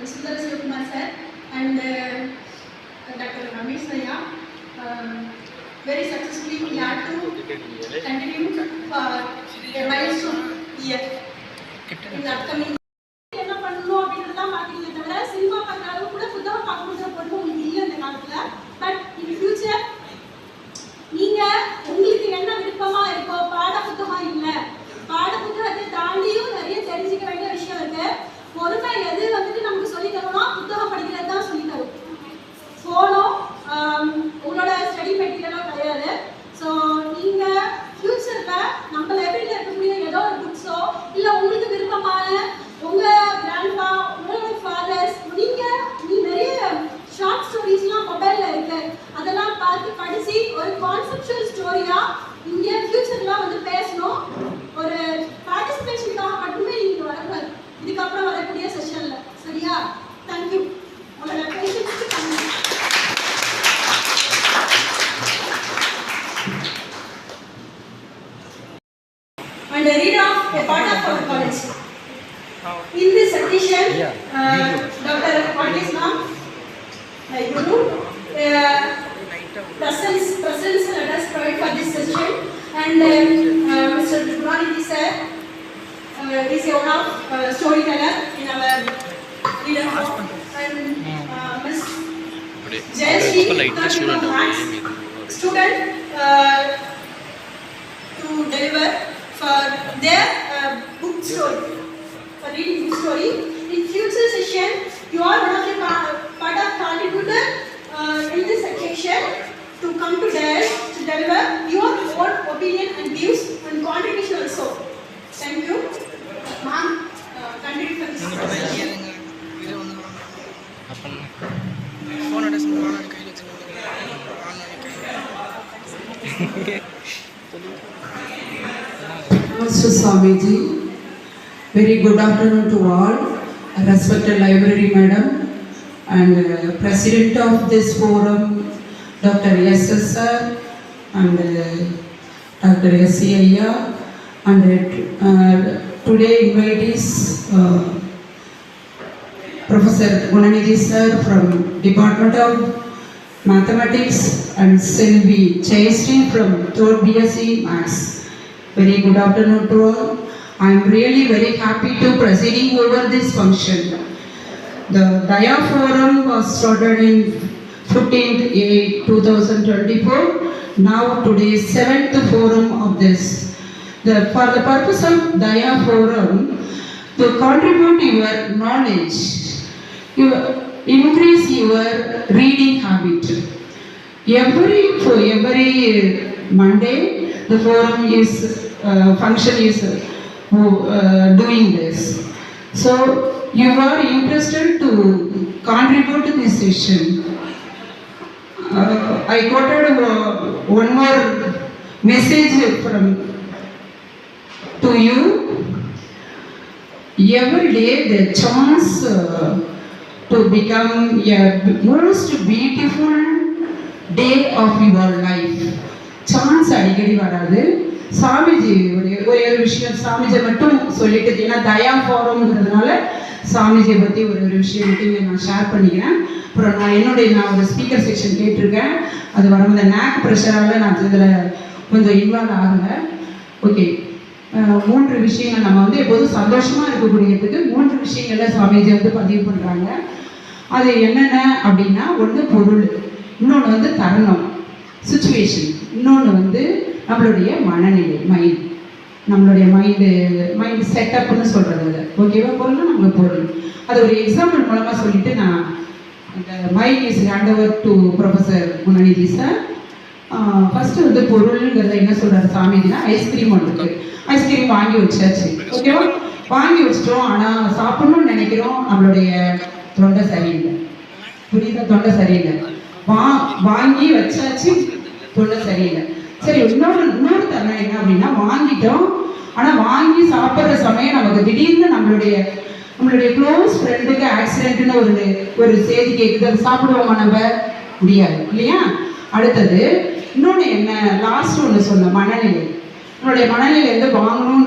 Sundara Sivakumar sir and Dr. Ramesh Saiya. Very successfully we had to continue for a milestone year in the upcoming. என்ன பண்ணணும் அப்படின்றதெல்லாம் பார்க்கறீங்க தவிர cinema பார்க்குற அளவு கூட புத்தகம் பார்க்கணுன்ற பொண்ணு உங்களுக்கு இல்லை இந்த காலத்தில். பட் இன் ஃபியூச்சர் நீங்கள் உங்களுக்கு என்ன விருப்பமாக இருக்கோ, பாட புத்தகம் இல்லை, பாட புத்தகத்தை தாண்டியும் நிறைய தெரிஞ்சுக்க வேண்டிய விஷயம் இருக்கு. பொறுமை எது வந்துட்டு நமக்கு சொல்லி தரணும்னா புத்தகம் படிக்கிறது தான் சொல்லி தரும். ஃபோனோ உங்களோட ஸ்டடி மெட்டீரியலோ கிடையாது. ஸோ நீங்கள் ஃபியூச்சரில் நம்ம லைப்ரரியில் இருக்கக்கூடிய ஏதோ ஒரு புக்ஸோ இல்லை உங்களுக்கு விருப்பமான உங்கள் கிராண்ட்பா, உங்களோட ஃபாதர்ஸ், நீங்கள் நிறைய ஷார்ட் ஸ்டோரிஸ்லாம் மொபைலில் இருக்குது, அதெல்லாம் பார்த்து படித்து ஒரு கான்செப்சுவல் ஸ்டோரியாக இங்கே ஃபியூச்சர்லாம் வந்து பேசணும். ஒரு பார்ட்டிசிபேஷனுக்காக மட்டுமே நீங்கள் வரக்கூடாது இதுக்கப்புறம் வரக்கூடிய செஷனில். சரியா? தேங்க்யூ. உங்களோட பேஷன்ஸுக்கு thank you. And a read of a part of our college. In this edition, Dr. Patis Ma'am, my guru, presents let us provide for this session, and Mr. Dubranidhi sir is one of storyteller in our reader hall, and Ms. Jayashree student to deliver for their book story, for reading book story. In future session, you are one of the part of contributor in this occasion to come to dare to deliver your own opinion and views and contribution also. Thank you. Ma'am, continue for this. Namaste Swamiji. Very good afternoon to all. Respected Library Madam and President of this forum, Dr. S.S. sir and Dr. S.C. Ayya, and today invitees Professor Gunanidhi sir from Department of Mathematics and Selvi Jayashree from 3rd BSc Maths. Very good afternoon to all. I am really very happy to proceeding over this function. The Daya Forum was started in 15/8/2024. Now today 7th forum of this. For the purpose of Daya Forum, to contribute your knowledge, increase your reading habit. Every Monday, the forum is function is doing this. So you are interested to contribute to this session. I quoted one more message to you. Every day the chance to become a most beautiful day of your life. Chance அடிக்கடி வராது. சாமிஜி ஒரே ஒரு விஷயம் சாமிஜியை மட்டும் சொல்லிட்டு, ஏன்னா தயா ஃபோரம்ங்கிறதுனால சாமிஜியை பற்றி ஒரு விஷயம் மட்டும் நான் ஷேர் பண்ணிக்கிறேன். அப்புறம் நான் ஒரு ஸ்பீக்கர் செக்ஷன் கேட்டிருக்கேன். அது வர இந்த நேக் ப்ரெஷரால் நான் இதில் கொஞ்சம் இன்வால்வ் ஆகலை. ஓகே, 3 விஷயங்கள் நம்ம வந்து எப்போதும் சந்தோஷமாக இருக்கக்கூடியதுக்கு 3 விஷயங்களை சுவாமிஜி வந்து பதிவு பண்ணுறாங்க. அது என்னென்ன அப்படின்னா, ஒன்று பொருள், இன்னொன்று வந்து தருணம் சுச்சுவேஷன், இன்னொன்று வந்து நம்மளுடைய மனநிலை நம்மளுடைய மைண்டு செட்டப்னு சொல்கிறது. அது ஓகேவா? பொருள்னா நம்ம பொருள். அது ஒரு எக்ஸாம்பிள் மூலமாக சொல்லிட்டு நான் அந்த mind is hand over to professor Gunanidhi sir. First வந்து பொருளுங்கிறத என்ன சொல்கிறார் சாமிஜினா, ஐஸ்கிரீம் ஒன்று ஐஸ்கிரீம் வாங்கி வச்சாச்சு. ஓகேவா? வாங்கி வச்சிட்டோம், ஆனால் சாப்பிட்ணும்னு நினைக்கிறோம், நம்மளுடைய தொண்டை சரியில்லை. புரியுதா? தொண்டை சரியில்லை. வாங்கி வச்சாச்சு, தொண்டை சரியில்லை. சரி, இன்னொரு தருணம் என்ன அப்படின்னா, வாங்கிட்டோம், ஆனால் வாங்கி சாப்பிட்ற சமயம் நமக்கு திடீர்னு நம்மளுடைய க்ளோஸ் ஃப்ரெண்டுக்கு ஆக்சிடென்ட்னு ஒரு செய்தி கேட்குது. அது சாப்பிடுவோமா? நம்ம முடியாது இல்லையா? அடுத்தது இன்னொன்று என்ன, லாஸ்ட் ஒன்று சொன்ன மனநிலை. நம்மளுடைய மனநிலை வந்து வாங்கணும்,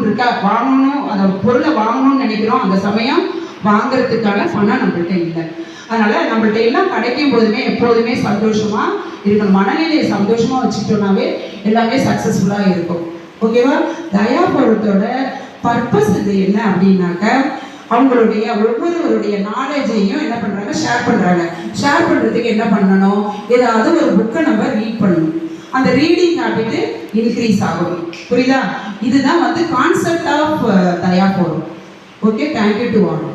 அந்த பொருளை வாங்கணும்னு நினைக்கிறோம், அந்த சமயம் வாங்குறதுக்கான பணம் நம்மள்கிட்ட இல்லை. அதனால் நம்மள்கிட்ட எல்லாம் கிடைக்கும் போதுமே எப்போதுமே சந்தோஷமாக இருக்கணும். மனநிலையை சந்தோஷமாக வச்சுக்கிட்டோம்னாவே எல்லாமே சக்ஸஸ்ஃபுல்லாக இருக்கும். ஓகேவா? தயாபுரத்தோட பர்பஸ் இது என்ன அப்படின்னாக்க, அவங்களுடைய ஒவ்வொருவருடைய நாலேஜையும் என்ன பண்ணுறாங்க, ஷேர் பண்ணுறாங்க. ஷேர் பண்ணுறதுக்கு என்ன பண்ணணும், ஏதாவது ஒரு புக்கை நம்ம ரீட் பண்ணணும். அந்த ரீடிங் ஹேபிட்டு இன்க்ரீஸ் ஆகும். புரியுதா? இதுதான் வந்து concept of Dayapuram. Okay, thank you to all.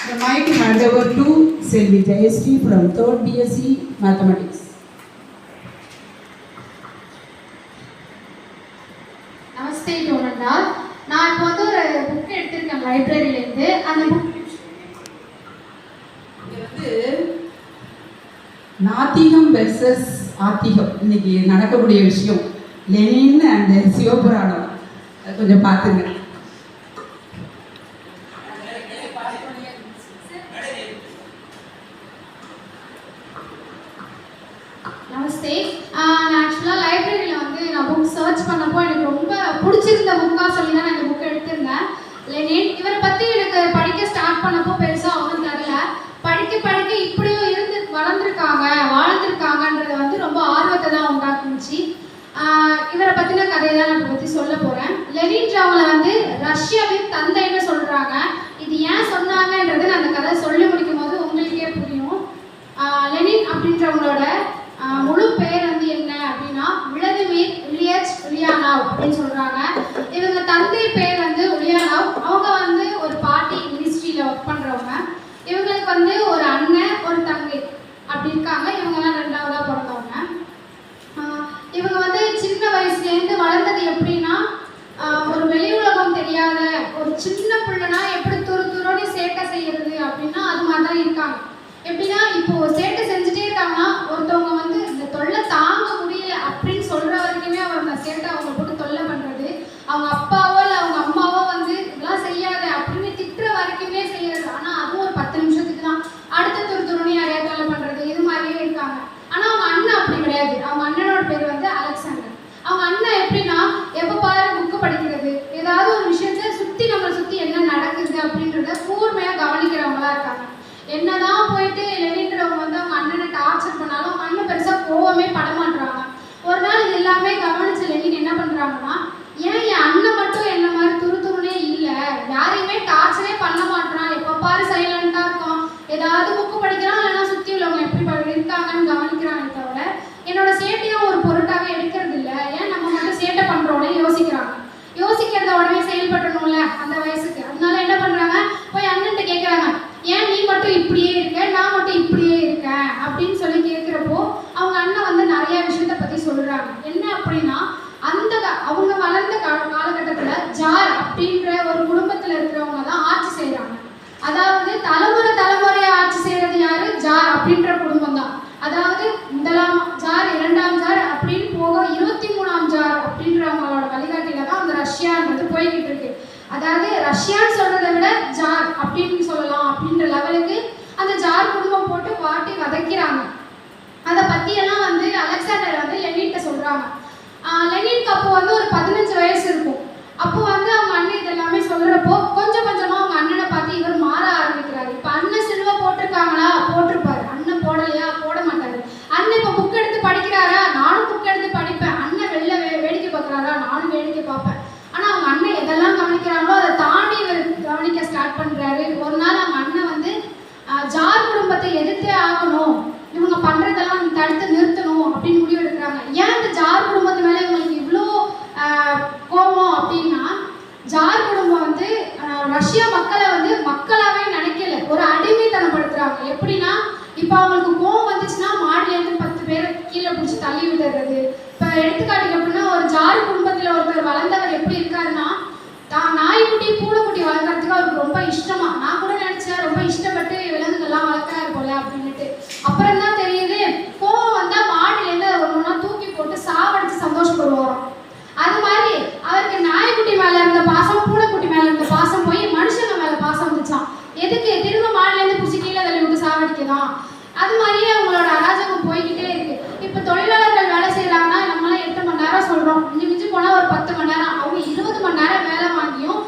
The mic hand over to Selvi Jayasri from 3rd BSc Mathematics. நமஸ்தே டோனண்டா. நான் இப்போ வந்து ஒரு புக் எடுத்திருக்கேன் லைப்ரரியிலேருந்து. அந்த புக் வந்து நாத்திகம் வெர்சஸ் ஆத்திகம் இன்னைக்கு நடக்கக்கூடிய விஷயம். லெனின் அண்ட் சிவபுராணம் கொஞ்சம் பார்த்துங்க. நமஸ்தே. நான் ஆக்சுவலாக லைப்ரரியில் வந்து நான் புக் சர்ச் பண்ணப்போ எனக்கு ரொம்ப பிடிச்சிருந்த புக்காக சொல்லி தான் நான் இந்த புக் எடுத்திருந்தேன். லெனின் இவரை பற்றி எனக்கு படிக்க ஸ்டார்ட் பண்ணப்போ பெருசாக ஒன்றும் தெரியல. படிக்க படிக்க இப்படியும் இருந்து வாழ்ந்திருக்காங்கன்றது வந்து ரொம்ப ஆர்வத்தை தான் உண்டாக்குச்சு. இவரை பற்றின கதையை தான் நான் பற்றி சொல்ல போகிறேன். லெனின் அவங்களை வந்து ரஷ்யாவின் தந்தைன்னு சொல்கிறாங்க. இது ஏன் சொன்னாங்கன்றது நான் அந்த கதை சொல்லி முடிக்கும் போது உங்களுக்கே புரியும். லெனின் அப்படின்றவங்களோட முழு பேர் வந்து என்ன அப்படின்னா விளாடிமிர் இலியச் உலியானோவ் அப்படின்னு சொல்கிறாங்க. இவங்க தந்தை பேர் வந்து உலியானோவ். அவங்க வந்து ஒரு பார்ட்டி மினிஸ்ட்ரியில் ஒர்க் பண்ணுறவங்க. இவங்களுக்கு வந்து ஒரு அண்ணன் ஒரு தங்கை அப்படி இருக்காங்க. இவங்கெல்லாம் 2ஆவதாக பிறந்தவங்க. இவங்க வந்து சின்ன வயசுலேருந்து வளர்ந்தது எப்படின்னா, ஒரு வெளி உலகம் தெரியாத ஒரு சின்ன பிள்ளைனா எப்படி துருன்னு சேட்டை செய்யறது அப்படின்னா அது மாதிரி தான் இருக்காங்க. எப்படின்னா இப்போ சேட்டை செஞ்சுட்டே இருக்காங்கன்னா ஒருத்தவங்க வந்து இந்த தொல்லை தாங்க முடியல அப்படின்னு சொல்ற வரைக்குமே அவங்க அந்த சேட்டை அவங்க போட்டு தொல்லை பண்றது, அவங்க அப்பாவோ இல்லை அவங்க அம்மாவோ வந்து இதெல்லாம் செய்யாத அப்படின்னு திட்டுற வரைக்குமே செய்யறது. ஆனால் அதுவும் ஒரு 10 நிமிஷத்துக்கு தான். அடுத்த துருன்னு யாரையா தொல்லை பண்றது, இது மாதிரியே இருக்காங்க. ஆனால் அவங்க அண்ணன் அப்படி கிடையாது. அவங்க அண்ணனோட பேர் வந்து அலெக்சாண்டர். அவங்க அண்ணன் எப்படின்னா எப்போ பாரு புக்கு படிக்கிறது, ஏதாவது ஒரு விஷயத்த நம்மளை சுற்றி என்ன நடக்குது அப்படின்றத கூர்மையாக கவனிக்கிறவங்களா இருக்காங்க. என்னதான் போயிட்டு லெனின்றவங்க வந்து அவங்க அண்ணனை டார்ச்சர் பண்ணாலும் அவங்க அண்ணன் பெருசாக கோவமே படமாட்டுறாங்க. ஒரு நாள் இது எல்லாமே கவனிச்ச லெனின் என்ன பண்ணுறாங்கன்னா, ஏன் என் அண்ணன் மட்டும் என்ன மாதிரி துருனே இல்லை, யாரையுமே டார்ச்சரே பண்ண மாட்டான், எப்போ பாரு சைலண்டாக இருக்கான், ஏதாவது புக்கு படிக்கிறான், இல்லைன்னா சுற்றி உள்ளவங்க எப்படி இருக்காங்கன்னு கவனிக்கிறாங்க தவிர என்னோட சேட்டையும் ஒரு பொருட்டாகவே எடுக்கிறது இல்லை. ஏன் நம்ம மட்டும் சேட்டை பண்ணுறோன்னே யோசிக்கிறாங்க. யோசிக்கிறத உடனே செயல்படணும்ல அந்த வயசுக்கு. அதனால என்ன பண்ணுறாங்க, போய் அண்ணன்ட்ட கேட்குறாங்க, ஏன் நீ மட்டும் இப்படியே இருக்க, நான் மட்டும் இப்படியே இருக்கேன் அப்படின்னு சொல்லி கேட்குறப்போ அவங்க அண்ணன் வந்து நிறைய விஷயத்தை பற்றி சொல்கிறாங்க. என்ன அப்படின்னா, அவங்க வளர்ந்த காலகட்டத்தில் ஜார் அப்படின்ற ஒரு குடும்பத்தில் இருக்கிறவங்க தான் ஆட்சி செய்கிறாங்க. அதாவது தலைமுறையாக ஆட்சி செய்கிறது யாரு, ஜார் அப்படின்ற குடும்பம் தான். அதாவது 1ஆம் ஜார் 2ஆம் ஜார் அப்படின்னு போக 23ஆம் ஜார் அப்படின்றவங்களோட வழிகாட்டில தான் அந்த ரஷ்யான்றது போய்கிட்டு இருக்கு. அதாவது ரஷ்யான்னு சொல்றதை விட ஜார் அப்படின்னு சொல்லலாம் அப்படின்ற லெவலுக்கு அந்த ஜார் குடும்பம் போட்டு வாட்டி வதைக்கிறாங்க. அதை பற்றியெல்லாம் வந்து அலெக்சாண்டர் வந்து லெனின்கிட்ட சொல்கிறாங்க. லெனின்க்கு அப்போ வந்து ஒரு 15 வயசு இருக்கும். அப்போ வந்து அவங்க அண்ணன் இதெல்லாமே சொல்கிறப்போ கொஞ்சம் கொஞ்சமாக அவங்க அண்ணனை பார்த்து இவர் மாற ஆரம்பிக்கிறாரு. இப்போ அண்ணன் சிலுவை போட்டிருக்காங்களா, போட்டிருப்பாரு. அண்ணன் போடலையா, போட மாட்டாரு. அண்ணன் இப்போ புக் எடுத்து படிக்கிறாரா, நானும் புக் எடுத்து படிப்பேன். அண்ணன் வெளில வேடிக்கை பார்க்குறாரா, நானும் வேடிக்கை பார்ப்பேன். ஆனால் அவங்க அண்ணன் எதெல்லாம் கவனிக்கிறாங்களோ அதை தாண்டி இவர் கவனிக்க ஸ்டார்ட் பண்ணுறாரு. ஒரு நாள் அவங்க அண்ணன் வந்து ஜார் குடும்பத்தை எதிர்த்தே ஆகணும், இவங்க பண்ணுறதெல்லாம் தடுத்து நிறுத்தணும் அப்படின்னு முடிவு எடுக்கிறாங்க. ஏன் இந்த ஜார் குடும்பத்து மேலே இவங்களுக்கு இவ்வளோ கோபம் அப்படின்னா, ஜார் குடும்பம் வந்து ரஷ்யா மக்களை வந்து மக்களாகவே நினைக்கல, ஒரு அடிமைத்தனப்படுத்துகிறாங்க. எப்படின்னா, இப்போ அவங்களுக்கு கோவம் வந்துச்சுன்னா மாடிலேருந்து 10 பேரை கீழே பிடிச்சி தள்ளி விடுறது. இப்போ எடுத்துக்காட்டுக்கு எப்படின்னா, ஒரு ஜார் குடும்பத்தில் ஒருத்தர் வளர்ந்தவர் எப்படி இருக்காருன்னா, நாய்க்குட்டி பூனைக்குட்டி வளர்க்குறதுக்கு அவருக்கு ரொம்ப இஷ்டமா. நான் கூட நினச்சேன் ரொம்ப இஷ்டப்பட்டு விலங்குகள்லாம் வளர்க்குறாரு போல அப்படின்ட்டு. அப்புறம் தான் தெரியுது, கோவம் வந்தால் மாடிலேருந்து ஒன்றா தூக்கி போட்டு சாவடிச்சு சந்தோஷப்படுவாராம். அது மாதிரி அவருக்கு நாய்க்குட்டி மேலே இருந்த பாசம் பூனைக்குட்டி மேலே இருந்த பாசம் போய் மனுஷங்க மேலே பாசம் வந்துச்சான். எதுக்கு திரும்ப மாடிலேருந்து புசி கீழே தள்ளி விட்டு சாவடிக்குதான். அது மாதிரியே அவங்களோட அராஜகம் போய்கிட்டே இருக்கு. இப்போ தொழிலாளர்கள் வேலை செய்கிறாங்கன்னா நம்மளாம் 8 மணி நேரம் சொல்கிறோம், மிஞ்சி போனால் ஒரு 10 மணி நேரம். அவங்க 20 மணி நேரம் வேலை வாங்கியும்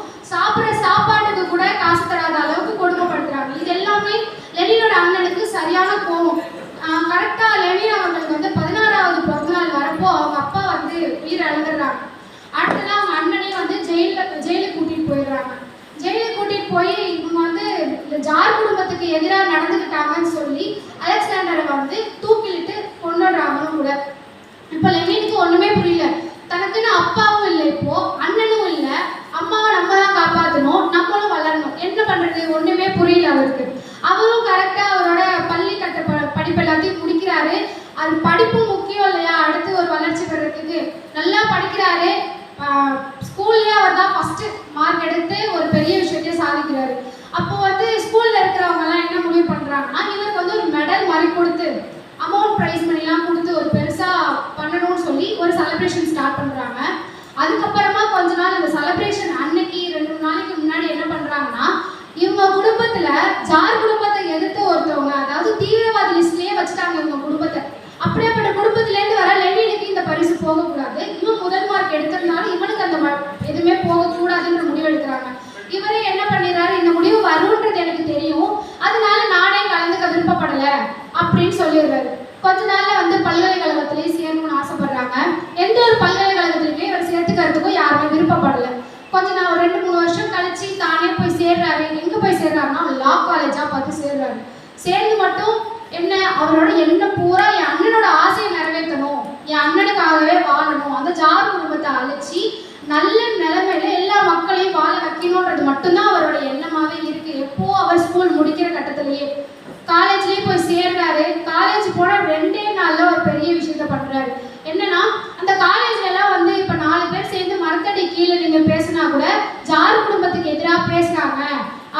குடும்பத்துக்கு எதிராக நடந்துக்கிட்டாங்கன்னு சொல்லி அலெக்சாண்டரை வந்து தூக்கிலிட்டு கொண்டுடுறாங்களும் கூட. இப்போ லெனினுக்கு ஒண்ணுமே புரியல. தனக்குன்னு அப்பாவும் இல்லை, இப்போ அண்ணனும் இல்லை, அம்மாவை நம்ம தான் காப்பாற்றணும், நம்மளும் வளரணும், என்ன பண்றது ஒண்ணுமே புரியல அவருக்கு. அவரும் கரெக்டா அவரோட பள்ளி கட்ட படிப்பு எல்லாத்தையும் முடிக்கிறாரு. அது படிப்பு முக்கியம் இல்லையா, அடுத்து ஒரு வளர்ச்சி பெறதுக்கு நல்லா படிக்கிறாரு. ஸ்கூல்லேயே அவர் தான் ஃபர்ஸ்ட் மார்க் எடுத்து ஒரு பெரிய விஷயத்தையும் சாதிக்கிறாரு. அப்போ வந்து ஸ்கூல்ல இருக்கிறவங்க எல்லாம் என்ன முடிவு பண்றாங்கன்னா, இவருக்கு வந்து ஒரு மெடல் மாதிரி கொடுத்து அமௌண்ட் ப்ரைஸ் மணிலாம் கொடுத்து ஒரு பெருசா பண்ணணும்னு சொல்லி ஒரு செலிப்ரேஷன் ஸ்டார்ட் பண்றாங்க. அதுக்கப்புறமா கொஞ்ச நாள் அந்த செலிப்ரேஷன் அன்னைக்கு 2 நாளைக்கு முன்னாடி என்ன பண்றாங்கன்னா, இவங்க குடும்பத்துல ஜார் குடும்பத்தை எதிர்த்து ஒருத்தவங்க, அதாவது தீவிரவாதி லிஸ்ட்லயே வச்சுட்டாங்க இவங்க குடும்பத்தை. அப்படியேப்பட்ட குடும்பத்திலேருந்து வர லெனினுக்கு இந்த பரிசு போகக்கூடாது, இவன் முதல் மார்க் எடுத்ததுனால இவனுக்கு அந்த எதுவுமே போகக்கூடாதுன்ற முடிவு எடுக்கிறாங்க. இவரே என்ன பண்ணிடுறாரு, இந்த முடிவு வரும்ன்றது எனக்கு தெரியும், அதனால நானே கலந்துக்க விருப்பப்படலை அப்படின்னு சொல்லிடுறாரு. கொஞ்ச நாள்ல வந்து பல்கலைக்கழகத்திலேயே சேரணும்னு ஆசைப்படுறாங்க. எந்த ஒரு பல்கலைக்கழகத்திலுமே இவர் சேர்த்துக்கிறதுக்கும் யாருமே விருப்பப்படலை. கொஞ்ச நாள் ஒரு 2-3 வருஷம் கழிச்சு தானே போய் சேர்றாரு. எங்க போய் சேர்றாருன்னா லா காலேஜா பார்த்து சேர்றாரு. சேர்ந்து மட்டும் என்ன, அவரோட எண்ணம் பூரா என் அண்ணனோட ஆசையை நிறைவேற்றணும், என் அண்ணனுக்காகவே வாழணும், அந்த ஜார் குடும்பத்தை அழைச்சி நல்ல நிலைமையில எல்லா மக்களையும் வாழ வைக்கணும்ன்றது மட்டும்தான் அவரோட எண்ணமாவே இருக்கு. எப்போ அவர் ஸ்கூல் முடிக்கிற கட்டத்திலேயே காலேஜ்லயே போய் சேர்றாரு. காலேஜ் போன 2 நாள்ல ஒரு பெரிய விஷயத்த பண்றாரு. என்னன்னா, அந்த காலேஜ்ல எல்லாம் வந்து இப்ப 4 பேர் சேர்ந்து மரத்தடி கீழே நீங்க பேசினா கூட ஜார் குடும்பத்துக்கு எதிராக பேசுறாங்க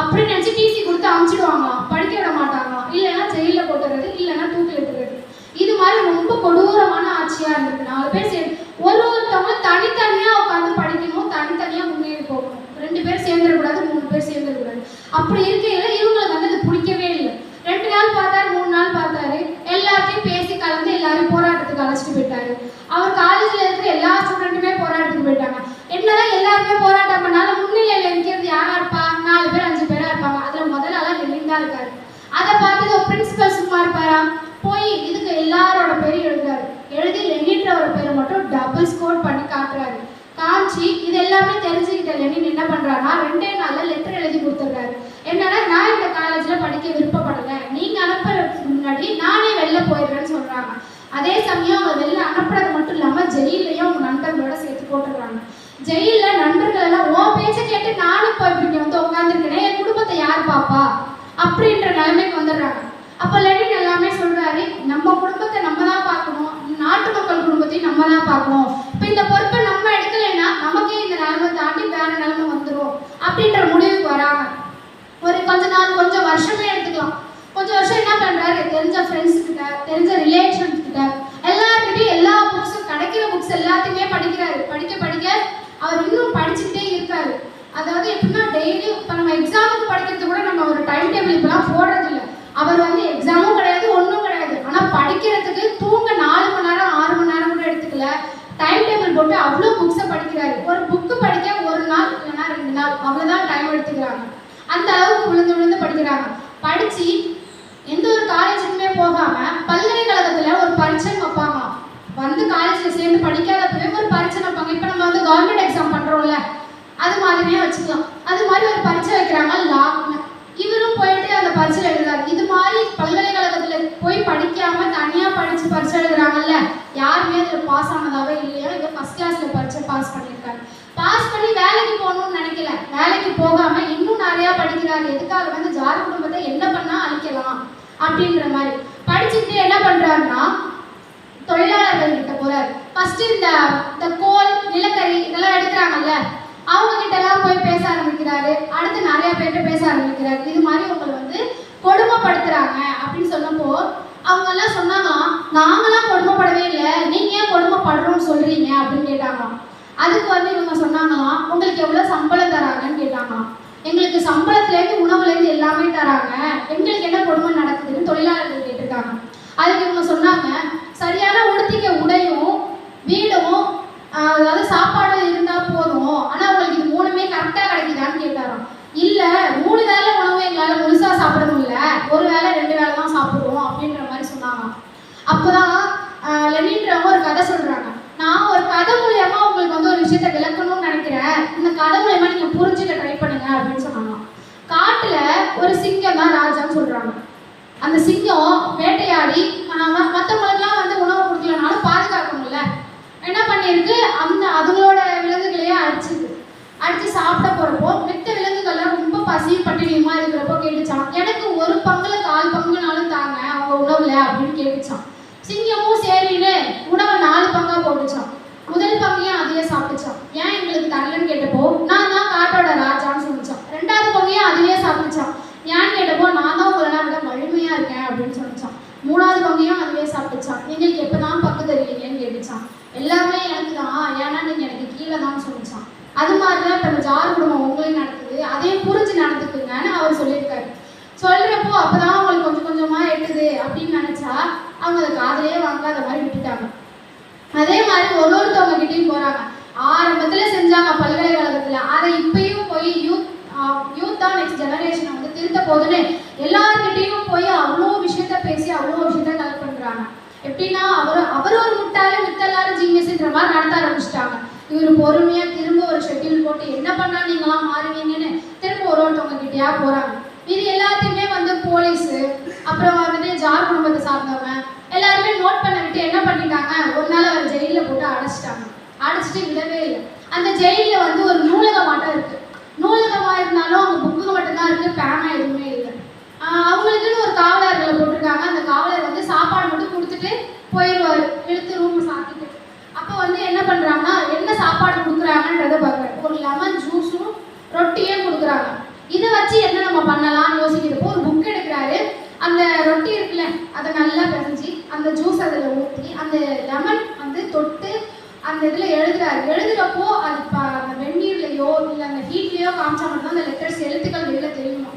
அப்படின்னு நினைச்சு டிசி கொடுத்து அமுச்சிடுவாங்களாம், படிக்க விட மாட்டாங்களாம், இல்லைன்னா ஜெயில போட்டுறது, இல்லைன்னா தூக்கிலிட்டுறது. இது மாதிரி ரொம்ப கொடூரமான ஆட்சியா இருந்திருக்கு. 4 பேர் சேர்ந்து ஒருத்தவங்க தனித்தனியா உட்காந்து படிக்கணும், தனித்தனியா முன்னேறி போகணும். 2 பேர் சேர்ந்துடக்கூடாது, 3 பேர் சேர்ந்துடக்கூடாது. அப்படி இருக்கையில இவங்களுக்கு வந்து அது பிடிக்கவே இல்லை. 2 நாள் பார்த்தாரு, 3 நாள் பார்த்தாரு, எல்லாத்தையும் பேசி கலந்து எல்லாரும் போராட்டத்துக்கு அழைச்சிட்டு போயிட்டாரு. அவர் காலேஜ்ல இருக்கிற எல்லா ஸ்டூடெண்ட்டுமே போராட்டத்துக்கு போயிட்டாங்க. என்னதான் எல்லாருமே போராட்டம் பண்ணாலும் முன்னிலையில இருக்கிறது யாரா இருப்பா, 4 பேர் 5 பேரா இருப்பாங்க. அதுல முதல்ல லெனின் தான் இருக்காரு. அதை பார்த்து பிரின்சிபல் சும்மா இருப்பாரா, போய் இதுக்கு எல்லாரோட பேரும் எழுதுறாரு. எழுதி லெனின்றவரோட பேரை மட்டும் டபுள் ஸ்கோர் பண்ணி காட்டுறாரு. காமிச்சு இது எல்லாமே தெரிஞ்சுக்கிட்ட லெனின் என்ன பண்றாருன்னா, 2 நாள்ல லெட்டர் எழுதி கொடுத்துடுறாரு. என்னன்னா, நான் இந்த காலேஜ்ல படிக்க விருப்பப்படலை, நீங்க அனுப்புறதுக்கு முன்னாடி நானே வெளில போயிடுறேன்னு சொல்றாங்க. அதே சமயம் அவங்க வெளில அனுப்புறது மட்டும் இல்லாம ஜெயிலையும் அவங்க நண்பர்களோட சேர்த்து போட்டுடுறாங்க. ஜெயில நண்பர்கள் எல்லாம் ஓ பேச்ச கேட்டு நானும் போய் இப்படி வந்து உட்காந்துருக்கேன், என் குடும்பத்தை யார் பாப்பா அப்படின்ற நிலைமைக்கு வந்துடுறாங்க. அப்ப லெனின் எல்லாமே சொல்றாரு, நம்ம குடும்பத்தை நம்ம தான் பார்க்கணும், நாட்டு மக்கள் குடும்பத்தையும் நம்ம தான் பார்க்கணும். இப்ப இந்த பொறுப்பை நம்ம எடுக்கலைன்னா நமக்கே இந்த நிலைமை தாண்டி வேற நிலைமை வந்துடும் அப்படின்ற முடிவுக்கு வராங்க. ஒரு கொஞ்சம் வருஷமே எடுத்துக்கலாம். கொஞ்சம் வருஷம் என்ன பண்றாரு, தெரிஞ்ச ஃப்ரெண்ட்ஸ் கிட்ட, தெரிஞ்ச ரிலேஷன்ஸ் கிட்ட, எல்லார்கிட்டையும் எல்லா புக்ஸும் கிடைக்கிற புக்ஸ் எல்லாத்தையுமே படிக்கிறாரு. படிக்க அவர் இன்னும் படிச்சுக்கிட்டே இருக்காரு. அதாவது எப்படின்னா, டெய்லி இப்போ நம்ம எக்ஸாமுக்கு படிக்கிறது கூட நம்ம ஒரு டைம் டேபிள் இப்பெல்லாம் போடுறது இல்லை. அவர் வந்து எக்ஸாமும் கிடையாது, ஒன்றும் கிடையாது, ஆனால் படிக்கிறதுக்கு தூங்க 4 மணி நேரம் 6 மணி நேரம் கூட எடுத்துக்கல, டைம் டேபிள் போட்டு அவ்வளோ புக்ஸை படிக்கிறாரு. ஒரு புக்கு படிக்க 1 நாள் இல்லைன்னா 2 நாள் அவ்வளோதான் டைம் எடுத்துக்கிறாங்க. அந்த அளவுக்கு விழுந்து படிக்கிறாங்க. படிச்சு எந்த ஒரு காலேஜுக்குமே போகாம பல்கலைக்கழகத்துல ஒரு பரீட்சை வைப்பாங்க. வந்து காலேஜ்ல சேர்ந்து படிக்காதப்பவே ஒரு பரீட்சை வைப்பாங்க. இப்ப நம்ம வந்து கவர்மெண்ட் எக்ஸாம் பண்றோம்ல, அது மாதிரியே வச்சுக்கலாம். அது மாதிரி ஒரு பரீட்சை வைக்கிறாங்க லாக்னு. இவரும் போயிட்டு அந்த பரீட்சை எழுதுறாரு. இது மாதிரி பல்கலைக்கழகத்துல போய் படிக்காம தனியா படிச்சு பரீட்சை எழுதுறாங்கல்ல, யாருமே அதுல பாஸ் ஆனதாவே இல்லையா. இவர் ஃபர்ஸ்ட் கிளாஸ்ல பரீட்சை பாஸ் பண்ணியிருக்காரு. பாஸ் பண்ணி வேலைக்கு போகணும்னு நினைக்கல, வேலைக்கு போகாம இன்னும் நிறைய படிக்கிறாரு. எதுக்காக வந்து ஜார் குடும்பத்தை என்ன பண்ணா அழிக்கலாம் அப்படின்ற மாதிரி படிச்சுட்டு என்ன பண்றாருன்னா, தொழிலாளர்கள் கிட்ட போறாரு. ஃபர்ஸ்ட் இந்த கோல் நிலக்கரி இதெல்லாம் எடுக்கிறாங்கல்ல, அவங்க கிட்ட எல்லாம் போய் பேச ஆரம்பிக்கிறாரு. அடுத்து நிறைய பேர்கிட்ட பேச ஆரம்பிக்கிறாரு. இது மாதிரி உங்களை வந்து கொடுமைப்படுத்துறாங்க அப்படின்னு சொன்னப்போ அவங்க எல்லாம் சொன்னாங்களாம், நாங்களாம் கொடுமைப்படவே இல்லை, நீங்க ஏன் கொடுமைப்படுறோம்னு சொல்றீங்க அப்படின்னு கேட்டாங்களாம். அதுக்கு வந்து இவங்க சொன்னாங்களாம், உங்களுக்கு எவ்வளவு சம்பளம் தராங்கன்னு கேட்டாங்களாம். எங்களுக்கு சம்பளத்துலேருந்து உணவுலேருந்து எல்லாமே தராங்க, எங்களுக்கு என்ன கொடுமை நடக்குதுன்னு தொழிலாளர்கள் கேட்டிருக்காங்க. அதுக்கு இவங்க சொன்னாங்க, சரியான உடுத்திக்க உடையும் வீடும் அதாவது சாப்பாடு இருந்தால் போதும், ஆனால் உங்களுக்கு இது 3மே கரெக்டாக கிடைக்குதான்னு கேட்டாராம். இல்லை, 3 வேளை உணவு எங்களால் முழுசாக சாப்பிட முடியல, 1 வேளை 2 வேளை தான் சாப்பிடுவோம் அப்படின்ற மாதிரி சொன்னாங்க. அப்போதான் லெனின்றவங்க ஒரு கதை சொல்கிறாங்க. நான் ஒரு கதை மூலியமா உங்களுக்கு வந்து ஒரு விஷயத்தை விளக்கணும்னு நினைக்கிறேன், இந்த கதை மூலியமா நீங்கள் புரிஞ்சுக்க ட்ரை பண்ணுங்க அப்படின்னு சொன்னாங்க. காட்டில் ஒரு சிங்கம் தான் ராஜான்னு சொல்றாங்க. அந்த சிங்கம் வேட்டையாடி மற்றவங்களுக்குலாம் வந்து உணவு கொடுக்கலனாலும் பாதுகாக்கணும்ல, என்ன பண்ணியிருக்கு, அதுங்களோட விலங்குகளையே அடிச்சு சாப்பிட போறப்போ மித்த விலங்குகள்லாம் ரொம்ப பசி பட்டினியுமா இருக்கிறப்போ கேட்டுச்சான், எனக்கு ஒரு பங்குல 1/4 பங்குனாலும் தாங்க அவங்க உணவுல அப்படின்னு கேட்டுச்சான். சிங்கமும் சரின்னு உணவை 4 பங்கா போட்டுச்சான். முதல் பங்கையும் அதையே சாப்பிட்டுச்சான். ஏன் எங்களுக்கு தரலன்னு கேட்டப்போ நான் தான் காட்டோட ராஜான்னு சொல்லிச்சான். 2வது பங்கையும் அதையே சாப்பிட்டுச்சான். ஏன்னு கேட்டப்போ நான் தான் உங்களை விட வலிமையா இருக்கேன் அப்படின்னு சொல்லிச்சான். 3வது பங்கையும் அதுவே சாப்பிட்டுச்சான். எங்களுக்கு எப்பதான் பங்கு தருவீங்கன்னு கேட்டுச்சான். எல்லாமே எனக்கு தான், ஏன்னா நீங்க எனக்கு கீழே தான் சொல்லிச்சான். அது மாதிரிதான் இப்ப ஜார் குடும்பம் உங்களையும் நடக்குது, அதையும் புரிஞ்சு நடந்துக்குங்கன்னு அவர் சொல்லியிருக்காரு. சொல்றப்போ அப்பதான் அவங்களுக்கு கொஞ்சம் கொஞ்சமா எட்டுது அப்படின்னு நினைச்சா அவங்க அதை காதலே வாங்காத மாதிரி விட்டுட்டாங்க. அதே மாதிரி ஒருத்தவங்க கிட்டையும் போறாங்க. ஆரம்பத்துல செஞ்சாங்க பல்கலைக்கழகத்துல, அதை இப்பயும் போய் யூத் தான் நெக்ஸ்ட் ஜெனரேஷனை வந்து திருத்த போதுன்னு எல்லார்கிட்டையும் போய் அவ்வளோ விஷயத்த பேசி அவ்வளோ விஷயத்த கலெக்ட் பண்றாங்க. எப்படின்னா அவர் ஒரு முட்டாளு மித்த எல்லாரும் ஜீனியஸ்ன்ற மாதிரி நடத்த ஆரம்பிச்சிட்டாங்க. இவர் பொறுமையா திரும்ப ஒரு ஷெட்யூல் போட்டு என்ன பண்ணா நீங்களாம் மாறுவீங்கன்னு திரும்ப ஒருத்தவங்க கிட்டயா போறாங்க. இது எல்லாத்தையுமே வந்து போலீஸு அப்புறம் வந்துட்டு ஜார் குடும்பத்தை சார்ந்தவங்க எல்லாருமே நோட் பண்ண விட்டு என்ன பண்ணிட்டாங்க, ஒரு நாள் அவர் ஜெயிலில் போட்டு அடைச்சிட்டு விடவே இல்லை. அந்த ஜெயிலில் வந்து ஒரு நூலகம் மட்டும் இருக்கு. நூலகமாக இருந்தாலும் அவங்க புக்கு மட்டும்தான் இருக்கு, பேனா எதுவுமே இல்லை. அவங்களுக்குன்னு ஒரு காவலர்களை போட்டிருக்காங்க. அந்த காவலர் வந்து சாப்பாடு மட்டும் கொடுத்துட்டு போயிடுவார், எடுத்து ரூம் சாப்பிட்டுட்டு. அப்போ வந்து என்ன பண்றாங்கன்னா, என்ன சாப்பாடு கொடுக்குறாங்கன்றதை பார்க்குறாங்க. ஒரு லெமன் ஜூஸும் ரொட்டியே கொடுக்குறாங்க. இதை வச்சு என்ன நம்ம பண்ணலாம்னு யோசிக்கிறப்போ ஒரு புக் எடுக்கிறாரு. அந்த ரொட்டி இருக்குல்ல அதை நல்லா பிசைஞ்சு அந்த ஜூஸ் அதில் ஊற்றி அந்த லெமன் வந்து தொட்டு அந்த இதில் எழுதுறப்போ அது அந்த வெந்நீர்லையோ இல்லை அந்த ஹீட்லேயோ காமிச்சா மட்டும் அந்த லெட்டர்ஸ் எழுத்துக்கள் வெளில தெரியுமா.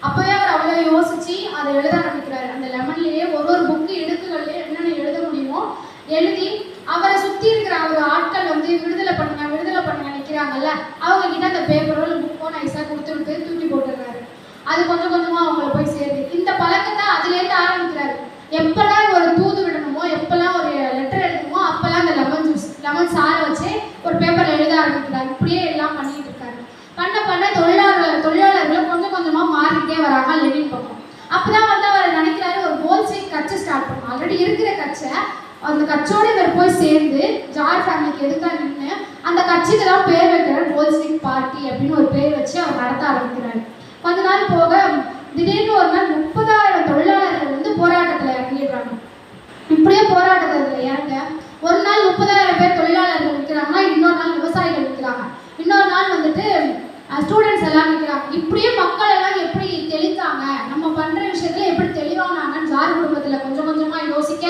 அப்போவே அவர் அவ்வளோ யோசிச்சு அதை எழுத ஆரம்பிக்கிறாரு. அந்த லெமன்லேயே ஒரு புக்கு எழுத்துக்கள்லேயே என்னென்ன எழுத முடியுமோ எழுதி அவரை சுற்றி இருக்கிற அவர் ஆட்கள் வந்து விடுதலை பண்ணுங்க நிற்கிறாங்கல்ல, அவங்க கிட்ட அந்த பேப்பரோ இல்லை புக்கோ நைஸாக கொடுத்துட்டு தூக்கி போட்டுடுறாரு. அது கொஞ்சம் கொஞ்சமாக அவங்கள போய் சேருது. இந்த பழக்கத்தை அதுலேருந்து ஆரம்பிக்கிறாரு. எப்பெல்லாம் ஒரு தூது விடணுமோ, எப்பெல்லாம் ஒரு லெட்டர் எழுதணுமோ அப்பெல்லாம் அந்த லெமன் சாரை வச்சு ஒரு பேப்பரில் எழுத ஆரம்பிக்கிறாரு. இப்படியே எல்லாம் பண்ணிட்டு இருக்காரு. பண்ண தொழிலாளர்களை கொஞ்சம் கொஞ்சமாக மாறிக்கிட்டே வராங்க லெனின் பக்கம். அப்போதான் வந்து அவர் நினைக்கிறாரு ஒரு போல்ஷெவிக் கட்சி ஸ்டார்ட் பண்ணணும். ஆல்ரெடி இருக்கிற கட்சை அந்த கட்சியோட இவர் போய் சேர்ந்து ஜார் ஃபேமிலிக்கு எதுக்காக நின்று அந்த கட்சிக்கு தான் பேர் வைக்கிறார், போல்ஷெவிக் பார்ட்டி அப்படின்னு ஒரு பேர் வச்சு அவர் நடத்த ஆரம்பிக்கிறாரு. கொஞ்ச நாள் போக திடீர்னு ஒரு நாள் 30,000 தொழிலாளர்கள் வந்து போராட்டத்தில் இறங்கிடுறாங்க. இப்படியே போராட்டத்தில் இறங்க ஒரு நாள் 30,000 பேர் தொழிலாளர்கள் நிற்கிறாங்கன்னா, இன்னொரு நாள் விவசாயிகள் நிற்கிறாங்க, இன்னொரு நாள் வந்துட்டு ஸ்டூடெண்ட்ஸ் எல்லாம் நிற்கிறாங்க. இப்படியே மக்கள் எல்லாம் எப்படி தெளித்தாங்க, நம்ம பண்ணுற விஷயத்துல எப்படி தெளிவானாங்கன்னு ஜார் குடும்பத்தில் கொஞ்சம் கொஞ்சமாக யோசிக்க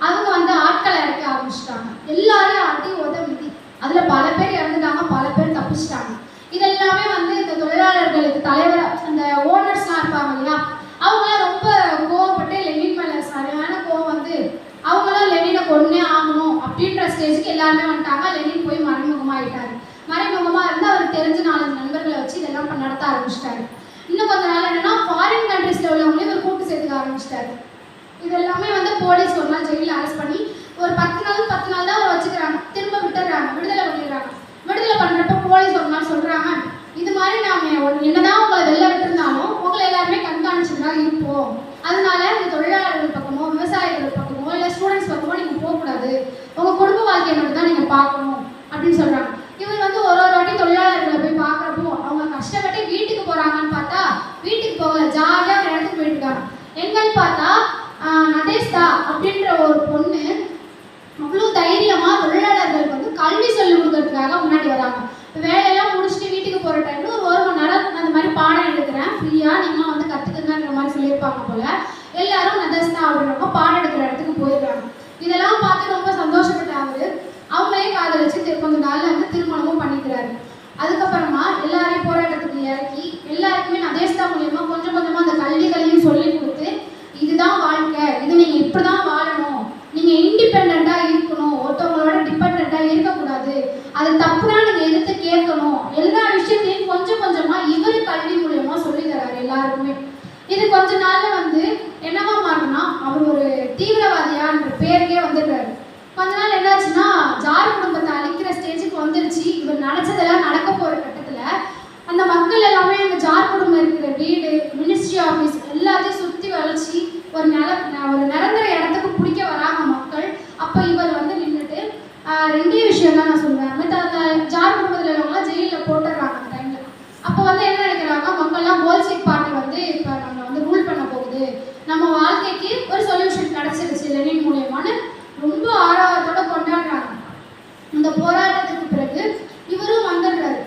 அவங்க வந்து ஆட்களை இறக்க ஆரம்பிச்சிட்டாங்க. எல்லாரையும் அடி உதவி அதில் பல பேர் இறந்துட்டாங்க, பல பேர் தப்பிச்சிட்டாங்க. இதெல்லாமே வந்து இந்த தொழிலாளர்களுக்கு தலைவர் அந்த ஓனர்ஸ்லாம் இருப்பாங்க இல்லையா, அவங்களாம் ரொம்ப கோவப்பட்டு லெனின் மேலே சரியான கோவம் வந்து அவங்களாம் லெனினை கொன்னே ஆகணும் அப்படின்ற ஸ்டேஜுக்கு எல்லாருமே வந்துட்டாங்க. லெனின் போய் மறைமுகமாகிட்டாரு. மறைமுகமாக இருந்து அவர் தெரிஞ்ச 4 நண்பர்களை வச்சு இதெல்லாம் நடத்த ஆரம்பிச்சிட்டாரு. இன்னும் கொஞ்ச நாள் என்னன்னா ஃபாரின் கண்ட்ரீஸில் உள்ளவங்களையும் ஒரு கூட்டு சேர்த்துக்க ஆரம்பிச்சிட்டாரு. இது எல்லாமே வந்து போலீஸ் ஒரு நாள் ஜெயிலில் அரெஸ்ட் பண்ணி ஒரு 10 நாள் தான் அவர் வச்சுக்கிறாங்க. திரும்ப விட்டுடுறாங்க, விடுதலை பண்ணிடுறாங்க. விடுதலை பண்ணுறப்ப போலீஸ் ஒரு நாள் சொல்கிறாங்க, இது மாதிரி நாம் என்னதான் உங்களை வெளில விட்டுருந்தாலும் உங்களை எல்லாருமே கண்காணிச்சுட்டு தான் இருப்போம். அதனால இந்த தொழிலாளர்கள் பக்கமோ விவசாயிகள் பக்கமோ இல்லை ஸ்டூடெண்ட்ஸ் பக்கமோ நீங்கள் போகக்கூடாது, உங்கள் குடும்ப வாழ்க்கையை மட்டும் தான் நீங்கள் பார்க்கணும் அப்படின்னு சொல்கிறாங்க. இவர் வந்து ஒரு வாட்டி தொழிலாளர்களை போய் பார்க்குறப்போ அவங்க கஷ்டப்பட்டு வீட்டுக்கு போகிறாங்கன்னு பார்த்தா வீட்டுக்கு போகல, ஜாலியாக ஒரு இடத்துக்கு போயிட்டு இருக்காங்க. எங்கன்னு பார்த்தா நடேஸ்தா அப்படின்ற ஒரு பொண்ணு அவ்வளோ தைரியமாக தொழிலாளர்களுக்கு வந்து கல்வி சொல்லிக் கொடுக்கறதுக்காக முன்னாடி வராங்க. வேலையெல்லாம் முடிச்சுட்டு வீட்டுக்கு போகிற டைமில் ஒரு மணி நேரம் அந்த மாதிரி பாடம் எடுக்கிறேன் ஃப்ரீயாக, நீங்களும் வந்து கற்றுக்குங்கிற மாதிரி சொல்லியிருப்பாங்க போல். எல்லாரும் நடேஸ்தா அப்படின்றப்ப பாடம் எடுக்கிற இடத்துக்கு போயிடுறாங்க. இதெல்லாம் பார்த்து ரொம்ப சந்தோஷப்பட்ட அவங்களே காதலிச்சு கொஞ்சம் நாளில் வந்து திருமணமும் பண்ணிக்கிறாரு. அதுக்கப்புறமா எல்லாரையும் போராட்டத்துக்கு இறக்கி எல்லாருக்குமே நடேஸ்தா மூலியமாக கொஞ்சம் கொஞ்சமாக அந்த கல்விகளையும் சொல்லி கொடுத்து இதுதான் வாழ்க்கை, இது நீங்கள் இப்படி தான் வாழணும், நீங்கள் இண்டிபெண்ட்டாக இருக்கணும், ஒருத்தவங்களோட டிபெண்ட்டாக இருக்கக்கூடாது, அது தப்புனா நீங்கள் எதிர்த்து கேட்கணும், எல்லா விஷயத்தையும் கொஞ்சம் கொஞ்சமாக இவர் கல்வி மூலியமாக சொல்லி தராரு எல்லாருக்குமே. இது கொஞ்ச நாளில் வந்து என்னவா மாறுனா அவர் ஒரு தீவிரவாதியான்ற பேருக்கே வந்துடுறாரு. கொஞ்ச நாள் என்னாச்சுன்னா ஜார் குடும்பத்தை அழிக்கிற ஸ்டேஜுக்கு வந்துருச்சு. இவர் நினச்சதெல்லாம் நடக்க போகிற கட்டத்தில் அந்த மக்கள் எல்லாமே இந்த ஜார் குடும்பம் இருக்கிற வீடு மினிஸ்ட்ரி ஆஃபீஸ் எல்லாத்தையும் சுற்றி வளைச்சி ஒரு நிரந்தர இடத்துக்கு பிடிக்க வராங்க மக்கள். அப்போ இவர் வந்து நின்றுட்டு ரெண்டே விஷயம் தான் நான் சொல்லுவேன். அந்த ஜார் குடும்பத்தில் உள்ளவங்களாம் ஜெயிலில் போட்டுடுறாங்க அந்த டைமில். அப்போ வந்து என்ன நினைக்கிறாங்க, மக்கள்லாம் போல்ஷிட் பார்ட்டி வந்து இப்போ நம்ம வந்து ரூல் பண்ண போகுது, நம்ம வாழ்க்கைக்கு ஒரு சொல்யூஷன் கிடச்சிருச்சு லெனின் மூலியமானு ரொம்ப ஆர்வத்தோட கொண்டாடுறாங்க. இந்த போராட்டத்துக்கு பிறகு இவரும் வந்துடுறாரு.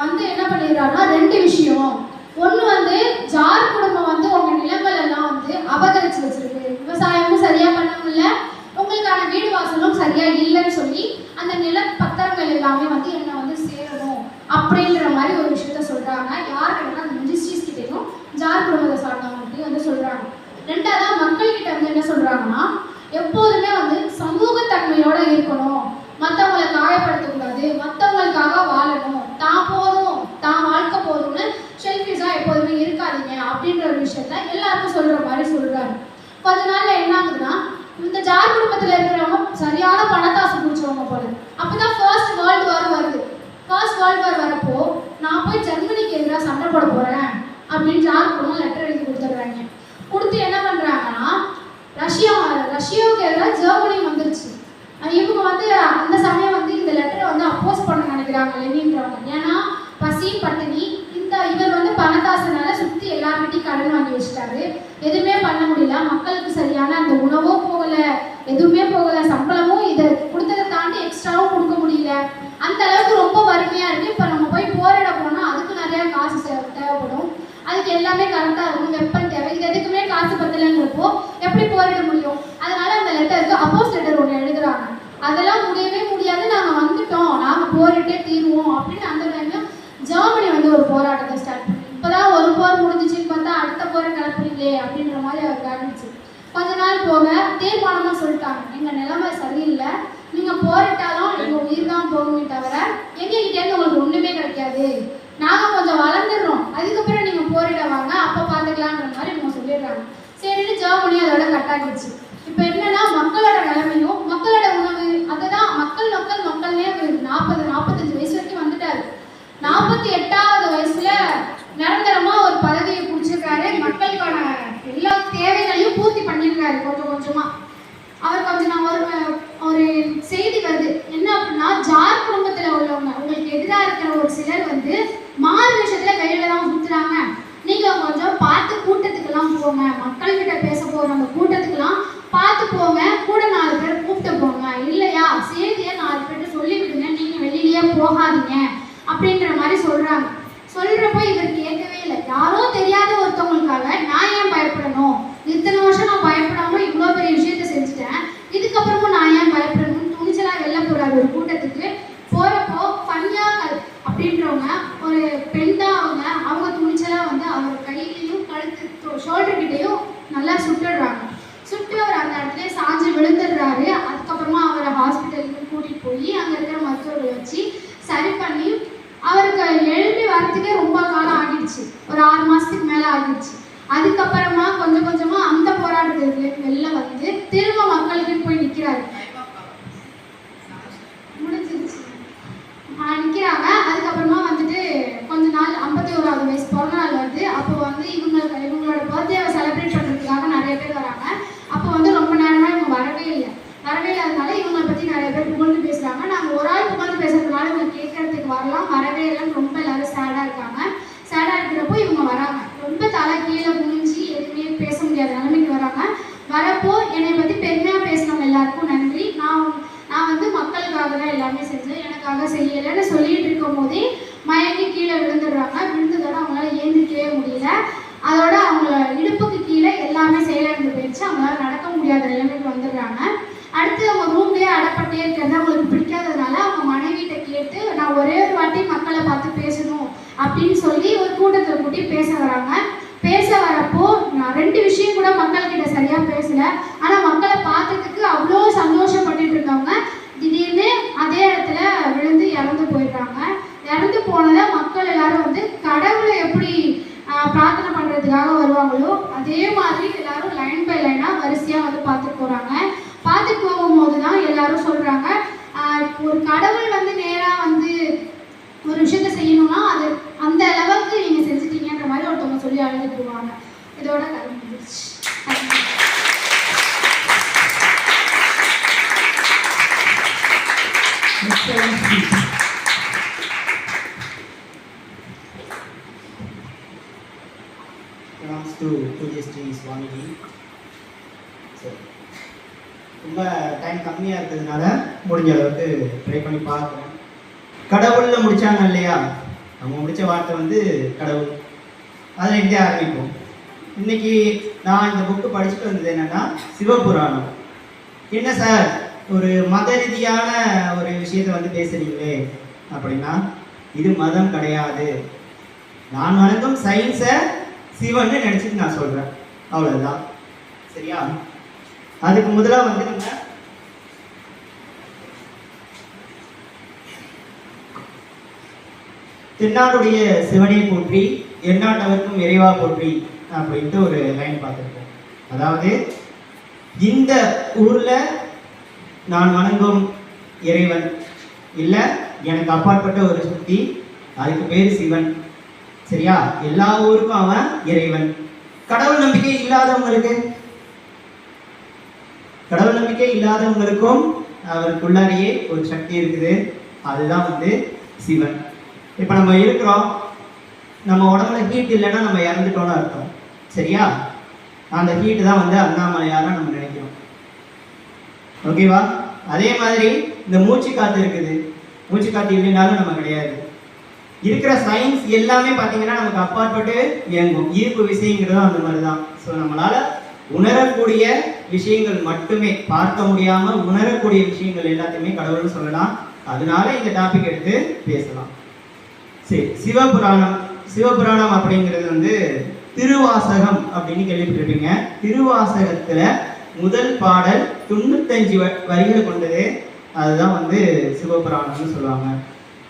வந்து என்ன பண்ணிடுறாருன்னா ரெண்டு விஷயம். ஒன்று வந்து ஜார் குடும்பம் வந்து உங்கள் நிலங்கள் எல்லாம் வந்து அபகரிச்சு வச்சிருக்கு, விவசாயமும் சரியாக பண்ண முடியல, உங்களுக்கான வீடு வாசலும் சரியா இல்லைன்னு சொல்லி அந்த நில பத்திரங்கள் எல்லாமே வந்து என்ன வந்து சேரணும் அப்படின்ற மாதிரி ஒரு விஷயத்த சொல்றாங்க. யாருக்கிட்ட அந்த மினிஸ்ட்ரிஸ் கிட்டையும் ஜார் குடும்பத்தை சார்ந்தவங்ககிட்டையும் வந்து சொல்றாங்க. ரெண்டாவதா மக்கள் கிட்ட வந்து என்ன சொல்றாங்கன்னா, எப்போதுமே வந்து சமூகத்தன்மையோட இருக்கணும், மற்றவங்களை காயப்படுத்தக்கூடாது, மற்றவங்களுக்காக வாழணும், தான் போதும் தான் வாழ்க்கை போதும்னு ஷெல்ஃபிஷா எப்போதுமே இருக்காதீங்க அப்படின்ற ஒரு விஷயத்த எல்லாருக்கும் சொல்ற மாதிரி சொல்றாரு. கொஞ்ச நாள்ல என்ன ஆகுதுன்னா, இந்த ஜார் குடும்பத்தில் இருக்கிறவங்க சரியான பணத்தாசை பிடிச்சவங்க போல. அப்பதான் ஃபர்ஸ்ட் வேர்ல்டு வார் வருது. ஃபர்ஸ்ட் வேர்ல்டு வார் வரப்போ நான் போய் ஜெர்மனிக்கு எதிராக சண்டை போட போறேன் அப்படின்னு ஜார் குடும்பம் லெட்டர் எழுதி கொடுத்துட்றாங்க. கொடுத்து என்ன பண்றாங்கன்னா, ரஷ்யாவுக்கு எதிராக ஜெர்மனி வந்துருச்சு. இவங்க வந்து அந்த சமயம் வந்து இந்த லெட்டரை வந்து அப்போஸ் பண்ண நினைக்கிறாங்க லெனின்றவங்க. ஏன்னா பசி பட்டினி, இவர் வந்து பணத்தாசனால சுற்றி எல்லார்கிட்டையும் கடன் வாங்கி வச்சுட்டாரு, எதுவுமே பண்ண முடியல, மக்களுக்கு சரியான அந்த உணவோ போகலை, எதுவுமே போகலை, சம்பளமும் இதை கொடுத்ததை தாண்டி எக்ஸ்ட்ராவும் கொடுக்க முடியல, அந்த அளவுக்கு ரொம்ப வறுமையாக இருக்குது. இப்போ நம்ம போய் போரிட போனால் அதுக்கு நிறையா காசு தேவைப்படும், அதுக்கு எல்லாமே கரெக்டாக இருக்கும், வெப்பன் தேவை, இது எதுக்குமே காசு பத்தலைங்கிறப்போ எப்படி போரிட முடியும்? அதனால அந்த லெட்டருக்கு அப்போஸ் லெட்டர் ஒன்று எழுதுறாங்க. அதெல்லாம் முடியவே முடியாது, நாங்கள் வந்துட்டோம், நாங்கள் போரிட்டே தீருவோம் அப்படின்னு அந்த டைம்ல ஜெர்மனி வந்து ஒரு போராட்டத்தை ஸ்டார்ட் பண்ணி, இப்போதான் ஒரு போர் முடிஞ்சிச்சுன்னு பார்த்தா அடுத்த போரை கிளப்புறீங்களே அப்படின்ற மாதிரி அவர் கவனிச்சு கொஞ்ச நாள் போக தீர்மானமாக சொல்லிட்டாங்க, எங்கள் நிலைமை சரியில்லை, நீங்கள் போரிட்டாலும் எங்கள் உயிர் தான் போகுமே தவிர எங்ககிட்டேருந்து உங்களுக்கு ஒன்றுமே கிடைக்காது, நாங்கள் கொஞ்சம் வளர்ந்துடுறோம், அதுக்கப்புறம் நீங்கள் போரிட வாங்க, அப்போ பார்த்துக்கலான்ற மாதிரி இவங்க சொல்லிடுறாங்க. சரின்னு ஜெர்மனி அதோட கட்டாகிடுச்சு. இப்போ என்னன்னா, மக்களோட நிலைமையும் மக்களோட உணவு அதுதான் மக்கள்னே 45 வயசு வரைக்கும் வந்துட்டாரு. 48வது வயசுல நிரந்தரமா ஒரு பதவியை பிடிச்சிருக்காரு. மக்களுக்கான எல்லா தேவைகளையும் பூர்த்தி பண்ணியிருக்காரு கொஞ்சம் கொஞ்சமா. அவர் கொஞ்சம் ஒரு செய்தி வருது என்ன அப்படின்னா, ஜார் குடும்பத்துல உள்ளவங்க உங்களுக்கு எதிராக இருக்கிற ஒரு சிலர் வந்து மாறு விஷயத்துல வெளியில தான் சுத்துறாங்க, நீங்க கொஞ்சம் பார்த்து கூட்டத்துக்கெல்லாம் போங்க, மக்கள்கிட்ட பேச போறவங்க கூட்டத்துக்கெல்லாம் பார்த்து போங்க, கூட 4 பேர் கூப்பிட்டு போங்க, இல்லையா செய்தியை 4 பேர்கிட்ட சொல்லி விடுங்க, நீங்க வெளியிலேயே போகாதீங்க அப்படின்ற மாதிரி சொல்றாங்க. சொல்றப்போ இவர் கேட்கவே இல்லை. யாரோ தெரியாத ஒருத்தவங்களுக்காக நான் ஏன் பயப்படணும், இத்தனை வருஷம் நான் பயப்படாம இவ்வளோ பெரிய விஷயத்த செஞ்சுட்டேன், இதுக்கப்புறமும் நான் ஏன் பயப்படணும்னு துணிச்சலா வெளில போறாரு ஒரு கூட்டத்துக்கு. போறப்போ பன்யாக்கள் அப்படின்றவங்க ஒரு பெண் தான், அவங்க துணிச்சலா வந்து அவர் கையிலையும் கழுத்து ஷோல்டர் கிட்டையும் நல்லா சுட்டுடுறாங்க. சுட்டு அவர் அந்த இடத்துல சாஞ்சு விழுந்துடுறாரு. அதுக்கப்புறமா அவரை ஹாஸ்பிட்டலுக்கு கூட்டிட்டு போய் அங்க இருக்கிற மருத்துவர்களை வச்சு சரி பண்ணி அவருக்கு எழுப்பி வரத்துக்கே ரொம்ப காலம் ஆகிடுச்சு, ஒரு 6 மாசத்துக்கு மேல ஆகிடுச்சு. அதுக்கப்புறமா கொஞ்சம் கொஞ்சமா அந்த போராட்டத்துக்கு வெளில வந்து திரும்ப மக்களுக்கு போய் நிக்கிறாரு. முடிஞ்சிருச்சு நிக்கிறாங்க. அதுக்கப்புறமா வந்துட்டு கொஞ்ச நாள் 51வது வயசு பிறந்த நாள் வருது. அப்போ வந்து இவங்களோட பர்த்டேவை செலிப்ரேட் பண்றதுக்காக நிறைய பேர் வராங்க. அப்போ வந்து ரொம்ப நேரமா இவங்க வரவே இல்லாதனால இவங்களை பத்தி நிறைய பேர் புகழ்ந்து பேசுறாங்க. நாங்க ஒரு ஆள் புகழ்ந்து பேசுறதுனால இவங்க கேட்கறதுக்கு வரலாம், வரவே இல்லைன்னு ரொம்ப எல்லாரும் சேடா இருக்காங்க. சேடா இருக்கிறப்போ இவங்க வராங்க, ரொம்ப தலை கீழே குனிஞ்சு எதுவுமே பேச முடியாத நிலைமைக்கு வராங்க. வரப்போ என்னை பத்தி பெருமையா பேசினவங்க எல்லாருக்கும் நன்றி, நான் வந்து மக்களுக்காக தான் எல்லாமே செஞ்சேன், எனக்காக செய்யலைன்னு சொல்லிட்டு இருக்கும் போதே மயங்கி கீழே விழுந்துடுறாங்க. விழுந்ததோட அவங்களால ஏந்திக்கவே முடியல. அதோட அவங்க இடுப்புக்கு கீழே எல்லாமே செயலிழந்து போயிடுச்சு, அவங்களால நடக்க முடியாத நிலைமைக்கு வந்துடுறாங்க. அடுத்து அவங்க ரூம்லேயே அடப்பட்டே இருக்கிறது அவங்களுக்கு பிடிக்காததுனால அவங்க மனைவிட்ட கேட்டு, நான் ஒரே ஒரு வாட்டி மக்களை பார்த்து பேசணும் அப்படின்னு சொல்லி ஒரு கூட்டத்தில் கூட்டி பேச வராங்க. பேச வரப்போ நான் 2 விஷயம் கூட மக்கள்கிட்ட சரியா பேசல, ஆனா மக்களை பார்த்ததுக்கு அவ்வளோ சந்தோஷப்பட்டுட்டு இருக்கவங்க திடீர்னு அதே இடத்துல விழுந்து இறந்து போயிடுறாங்க. இறந்து போனதை மக்கள் எல்லாரும் வந்து கடவுளை எப்படி பிரார்த்தனை பண்றதுக்காக வருவாங்களோ அதே மாதிரி எல்லாரும் லைன் பை லைனா வரிசையா வந்து பார்த்துட்டு போறாங்க. பார்த்துட்டு போகும்போது தான் எல்லாரும் சொல்றாங்க, ஒரு கடவுள் வந்து நேரா வந்து ஒரு விஷயத்த செய்யணும்னா அது அந்த லெவலுக்கு நீங்க செஞ்சுட்டீங்கன்ற மாதிரி ஒருத்தவங்க சொல்லி அழுது போவாங்க. belongs to Pujyashri Swamiji. சரி, ரொம்ப டைம் கம்மியாக இருக்கிறதுனால முடிஞ்ச அளவுக்கு ட்ரை பண்ணி பார்க்குறேன். கடவுளில் முடித்தாங்க இல்லையா, நம்ம முடித்த வார்த்தை வந்து கடவுள். அதில் இருந்தே ஆரம்பிப்போம். இன்றைக்கி நான் இந்த புக்கு படிச்சுட்டு வந்தது என்னென்னா சிவபுராணம். என்ன சார் ஒரு மத ரீதியான ஒரு விஷயத்தை வந்து பேசுகிறீங்களே அப்படின்னா, இது மதம் கிடையாது. நான் வணங்கும் சயின்ஸை சிவன்னு நினச்சிட்டு நான் சொல்கிறேன், அவ்வளோதான். சரியா? அதுக்கு முதலாக வந்து நம்ம தென்னாடுடைய சிவனை போற்றி எந்நாட்டவர்க்கும் இறைவா போற்றி அப்படின்ட்டு ஒரு லைன் பார்த்துருக்கோம். அதாவது இந்த ஊரில் நான் வணங்கும் இறைவன் இல்லை, எனக்கு அப்பாற்பட்ட ஒரு சக்தி, அதுக்கு பேர் சிவன். சரியா? எல்லா ஊருக்கும் அவன் இறைவன். கடவுள் நம்பிக்கை இல்லாதவங்களுக்கும் அவருக்குள்ளாரையே ஒரு சக்தி இருக்குது, அதுதான் வந்து சிவன். இப்போ நம்ம இருக்கிறோம், நம்ம உடம்புல ஹீட் இல்லைன்னா நம்ம இறந்துட்டோன்னு அர்த்தம். சரியா? அந்த ஹீட்டு தான் வந்து அண்ணாமலையாரா நம்ம நினைக்கிறோம். ஓகேவா? அதே மாதிரி இந்த மூச்சு காற்று இருக்குது, மூச்சு காற்று இல்லைனாலும் நம்ம கிடையாது. இருக்கிற சயின்ஸ் எல்லாமே பார்த்தீங்கன்னா நமக்கு அப்பாற்பட்டு இயங்கும். ஈர்ப்பு விஷயங்கிறதும் அந்த மாதிரி தான். ஸோ நம்மளால் உணரக்கூடிய விஷயங்கள் மட்டுமே, பார்க்க முடியாமல் உணரக்கூடிய விஷயங்கள் எல்லாத்தையுமே கடவுள்னு சொல்லலாம். அதனால இந்த டாபிக் எடுத்து பேசலாம். சரி, சிவபுராணம் அப்படிங்கிறது வந்து திருவாசகம் அப்படின்னு கேள்விப்பட்டிருப்பீங்க. திருவாசகத்தில் முதல் பாடல் 95 வரிகள் கொண்டது, அதுதான் வந்து சிவபுராணம்னு சொல்லுவாங்க.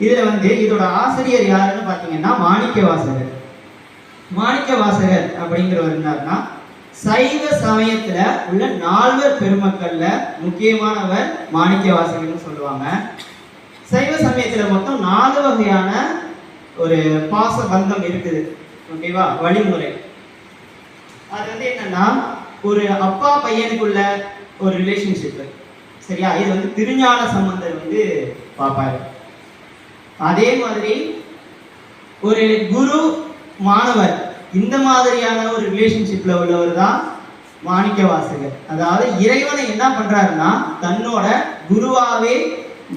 இதில் வந்து இதோட ஆசிரியர் யாருன்னு பார்த்தீங்கன்னா மாணிக்கவாசகர். மாணிக்கவாசகர் அப்படிங்கிறவர் இருந்தாருன்னா சைவ சமயத்தில் உள்ள 4 பெருமக்களில் முக்கியமானவர் மாணிக்கவாசகர்னு சொல்லுவாங்க. சைவ சமயத்தில் மொத்தம் 4 வகையான ஒரு பாச பந்தம் இருக்குது. ஓகேவா? வழிமுறை. அது வந்து என்னன்னா, ஒரு அப்பா பையனுக்குள்ள ஒரு ரிலேஷன்ஷிப். சரியா? இது வந்து திருஞான சம்பந்தர் வந்து பார்ப்பாரு. அதே மாதிரி ஒரு குரு மாணவர், இந்த மாதிரியான ஒரு ரிலேஷன்ஷிப்ல உள்ளவர் தான் மாணிக்கவாசகர். அதாவது இறைவனை என்ன பண்றாருன்னா தன்னோட குருவாவே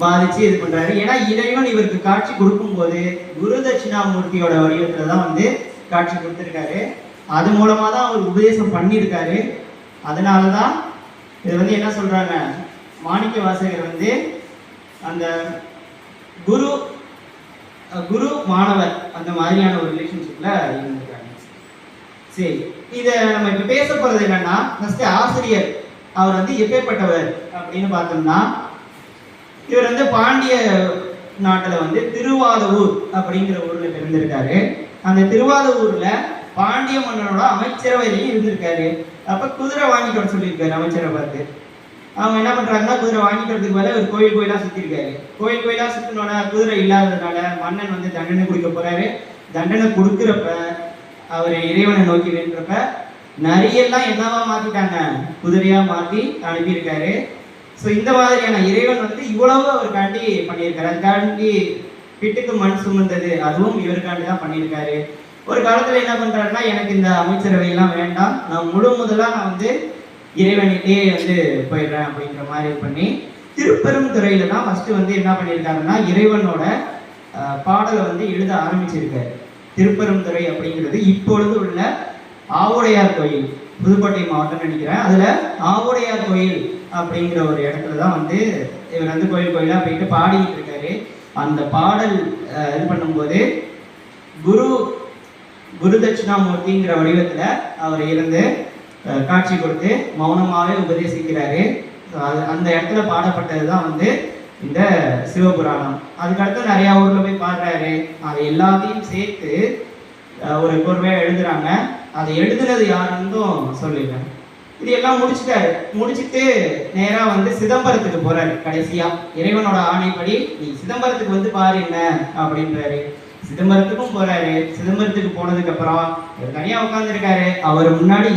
பாதிச்சு இது பண்றாரு. ஏன்னா இறைவன் இவருக்கு காட்சி கொடுக்கும்போது குரு தட்சிணாமூர்த்தியோட வடிவத்துல தான் வந்து காட்சி கொடுத்துருக்காரு. அது மூலமா தான் அவர் உபதேசம் பண்ணியிருக்காரு. அதனாலதான் இது வந்து என்ன சொல்றாங்க, மாணிக்கவாசகர் வந்து அந்த குரு மாணவர் அந்த மாதிரியான ஒரு ரிலேஷன்ஷிப்ல இருந்திருக்காங்க. சரி, இதை நம்ம இப்ப பேச போறது என்னன்னா, ஃபர்ஸ்ட் ஆசிரியர் அவர் வந்து எப்பேற்பட்டவர் அப்படின்னு பார்த்தோம்னா, இவர் வந்து பாண்டிய நாட்டில் வந்து திருவாதூர் அப்படிங்கிற ஊர்ல இருந்திருக்காரு. அந்த திருவாதூர்ல பாண்டிய மன்னனோட அமைச்சரவையிலையும் இருந்திருக்காரு. அப்ப குதிரை வாங்கிட்டு வர சொல்லியிருக்காரு அமைச்சரை பார்த்து. அவங்க என்ன பண்றாங்கன்னா, குதிரை வாங்கிட்டு வரதுக்கு மேலே ஒரு கோயிலா சுத்திருக்காரு. கோயிலா சுத்தினோட குதிரை இல்லாததுனால மன்னன் வந்து தண்டனை கொடுக்க போறாரு. தண்டனை கொடுக்குறப்ப அவர் இறைவனை நோக்கி வேண்டுறப்ப நிறையெல்லாம் என்னவா மாத்திட்டாங்க, குதிரையா மாத்தி அனுப்பியிருக்காரு. ஸோ இந்த மாதிரியான இறைவன் வந்து இவ்வளவு அவருக்காண்டி பண்ணியிருக்காரு. அதுக்காண்டி பிட்டுக்கு மண் சுமந்தது அதுவும் இவருக்காண்டி தான் பண்ணியிருக்காரு. ஒரு காலத்துல என்ன பண்றாருன்னா, எனக்கு இந்த அமைச்சரவையெல்லாம் வேண்டாம், நான் முதலா நான் வந்து இறைவனிட்டே வந்து போயிடுறேன் அப்படிங்கிற மாதிரி பண்ணி திருப்பெருந்துறையில தான் ஃபர்ஸ்ட் வந்து என்ன பண்ணியிருக்காருன்னா இறைவனோட பாடலை வந்து எழுத ஆரம்பிச்சிருக்காரு. திருப்பெருந்துறை அப்படிங்கிறது இப்பொழுது உள்ள ஆவுடையார் கோயில், புதுக்கோட்டை மாவட்டம் நினைக்கிறேன். அதுல ஆவுடையார் கோயில் அப்படிங்கிற ஒரு இடத்துல தான் வந்து இவர் வந்து கோயிலா போயிட்டு பாடிக்கிட்டு இருக்காரு. அந்த பாடல் இது பண்ணும்போது குரு தட்சிணாமூர்த்திங்கிற வடிவத்துல அவர் இருந்து காட்சி கொடுத்து மௌனமாவே உபதேசிக்கிறாரு. அந்த இடத்துல பாடப்பட்டது தான் வந்து இந்த சிவபுராணம். அதுக்கடுத்து நிறைய ஊர்ல போய் பாடுறாரு. அதை எல்லாத்தையும் சேர்த்து ஒரு கோர்வையா எழுதுறாங்க. அதை எழுதுனது யாருன்னு சொல்லிடுறேன். இது எல்லாம் முடிச்சுட்டு நேரா வந்து சிதம்பரத்துக்கு போறாரு. கடைசியா இறைவனோட ஆணைப்படி நீ சிதம்பரத்துக்கு வந்து பாரு என்ன அப்படின்றாரு. சிதம்பரத்துக்கும் போறாரு. சிதம்பரத்துக்கு போனதுக்கு அப்புறம் இவர் தனியா உட்கார்ந்துருக்காரு. அவர் முன்னாடி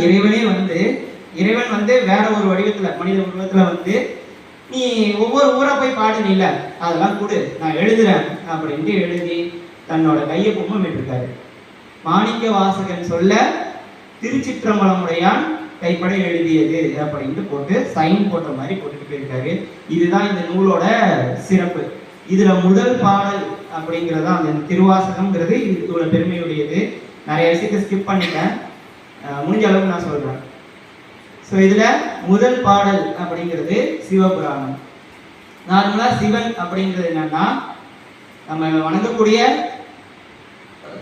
இறைவன் வந்து வேற ஒரு வடிவத்துல, மனித உருவத்துல வந்து நீ ஒவ்வொரு ஊரா போய் பாடுனீல, அதெல்லாம் கொடு, நான் எழுதுறேன் அப்படின்ட்டு எழுதி தன்னோட கையை பொம்மை விட்டுருக்காரு. மாணிக்க வாசகன் சொல்ல திருச்சிற்றம்பலமுடையான் கைப்பட எழுதியது அப்படின்ட்டு போட்டு சைன் போட்ட மாதிரி போட்டுட்டு போயிருக்காரு. இதுதான் இந்த நூலோட சிறப்பு. இதுல முதல் பாடல் அப்படிங்கிறது அந்த திருவாசகம்ங்கிறது இதோட பெருமையுடையது. நிறைய விஷயத்தை ஸ்கிப் பண்ணிட்டேன், முடிஞ்ச அளவுக்கு நான் சொல்றேன். ஸோ இதுல முதல் பாடல் அப்படிங்கிறது சிவபுராணம். நார்மலா சிவன் அப்படிங்கிறது என்னன்னா நம்ம வணங்கக்கூடிய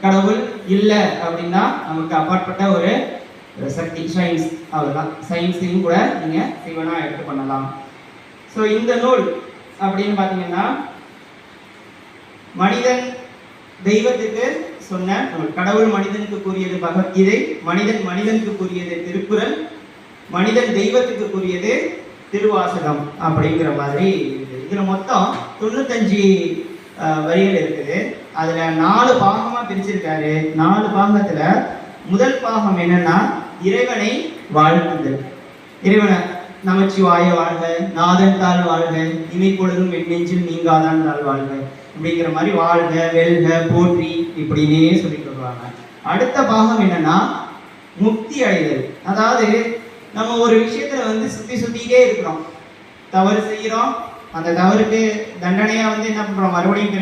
கடவுள் இல்லை அப்படின்னா நமக்கு அப்பாற்பட்ட ஒரு சக்தி, சயின்ஸ், அவ்வளோதான். சயின்ஸையும் கூட நீங்கள் சிவனா எடுத்து பண்ணலாம். ஸோ இந்த நூல் அப்படின்னு பார்த்தீங்கன்னா மனிதன் தெய்வத்துக்கு சொன்ன நூல். கடவுள் மனிதனுக்கு கூறியது பகவத்கீதை, மனிதன் மனிதனுக்கு கூறியது திருக்குறள், மனிதன் தெய்வத்துக்கு கூறியது திருவாசகம் அப்படிங்கிற மாதிரி இருக்குது. இதில் மொத்தம் 95 வரிகள் இருக்குது. அதில் 4 பாகமாக பிரிச்சிருக்காரு. 4 பாகத்தில் முதல் பாகம் என்னன்னா இறைவனை வாழ்த்துதல். இறைவனை நமச்சிவாய வாழ்க, நாதன் தாள் வாழ்க, இமைப்பொழுதும் எண்ணெஞ்சில் நீங்காதான் தாள் வாழ்க அப்படிங்கிற மாதிரி வாழ்க, வெல்க, போற்றி இப்படின்னே சொல்லிட்டு வருவாங்க. அடுத்த பாகம் என்னன்னா முக்தி அடைதல். அதாவது நம்ம ஒரு விஷயத்துல சுத்திட்டே இருக்கிறோம், தவறு செய்கிறோம், அந்த தவறுக்கு தண்டனையா என்ன பண்றோம், மறுபடியும்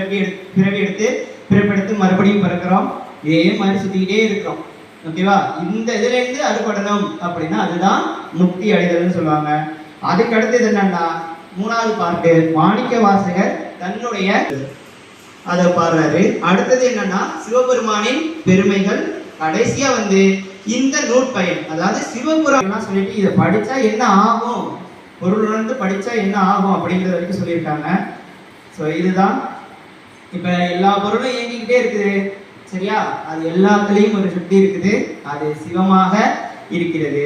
பிறப்பெடுத்து மறுபடியும் பிறக்கிறோம், இதே மாதிரி சுத்திக்கிட்டே இருக்கிறோம். ஓகேவா? இந்த இதுல இருந்து அறுபடணும் அப்படின்னா அதுதான் முக்தி அடைதல்னு சொல்லுவாங்க. அதுக்கு அடுத்தது என்னன்னா 3வது பார்ட்டு மாணிக்க வாசகர் தன்னுடைய அதை பாடுறாரு. அடுத்தது என்னன்னா சிவபெருமானின் பெருமைகள். கடைசியா இந்த நூற்பயன், அதாவது சிவபுராணம் சொல்லிட்டு இதை படிச்சா என்ன ஆகும், பொருள் உணர்ந்து படிச்சா என்ன ஆகும் அப்படிங்கிறது வரைக்கும் சொல்லியிருக்காங்க. ஸோ இதுதான் இப்போ எல்லா பொருளும் இயங்கிக்கிட்டே இருக்குது, சரியா? அது எல்லாத்துலேயும் ஒரு சக்தி இருக்குது, அது சிவமாக இருக்கிறது.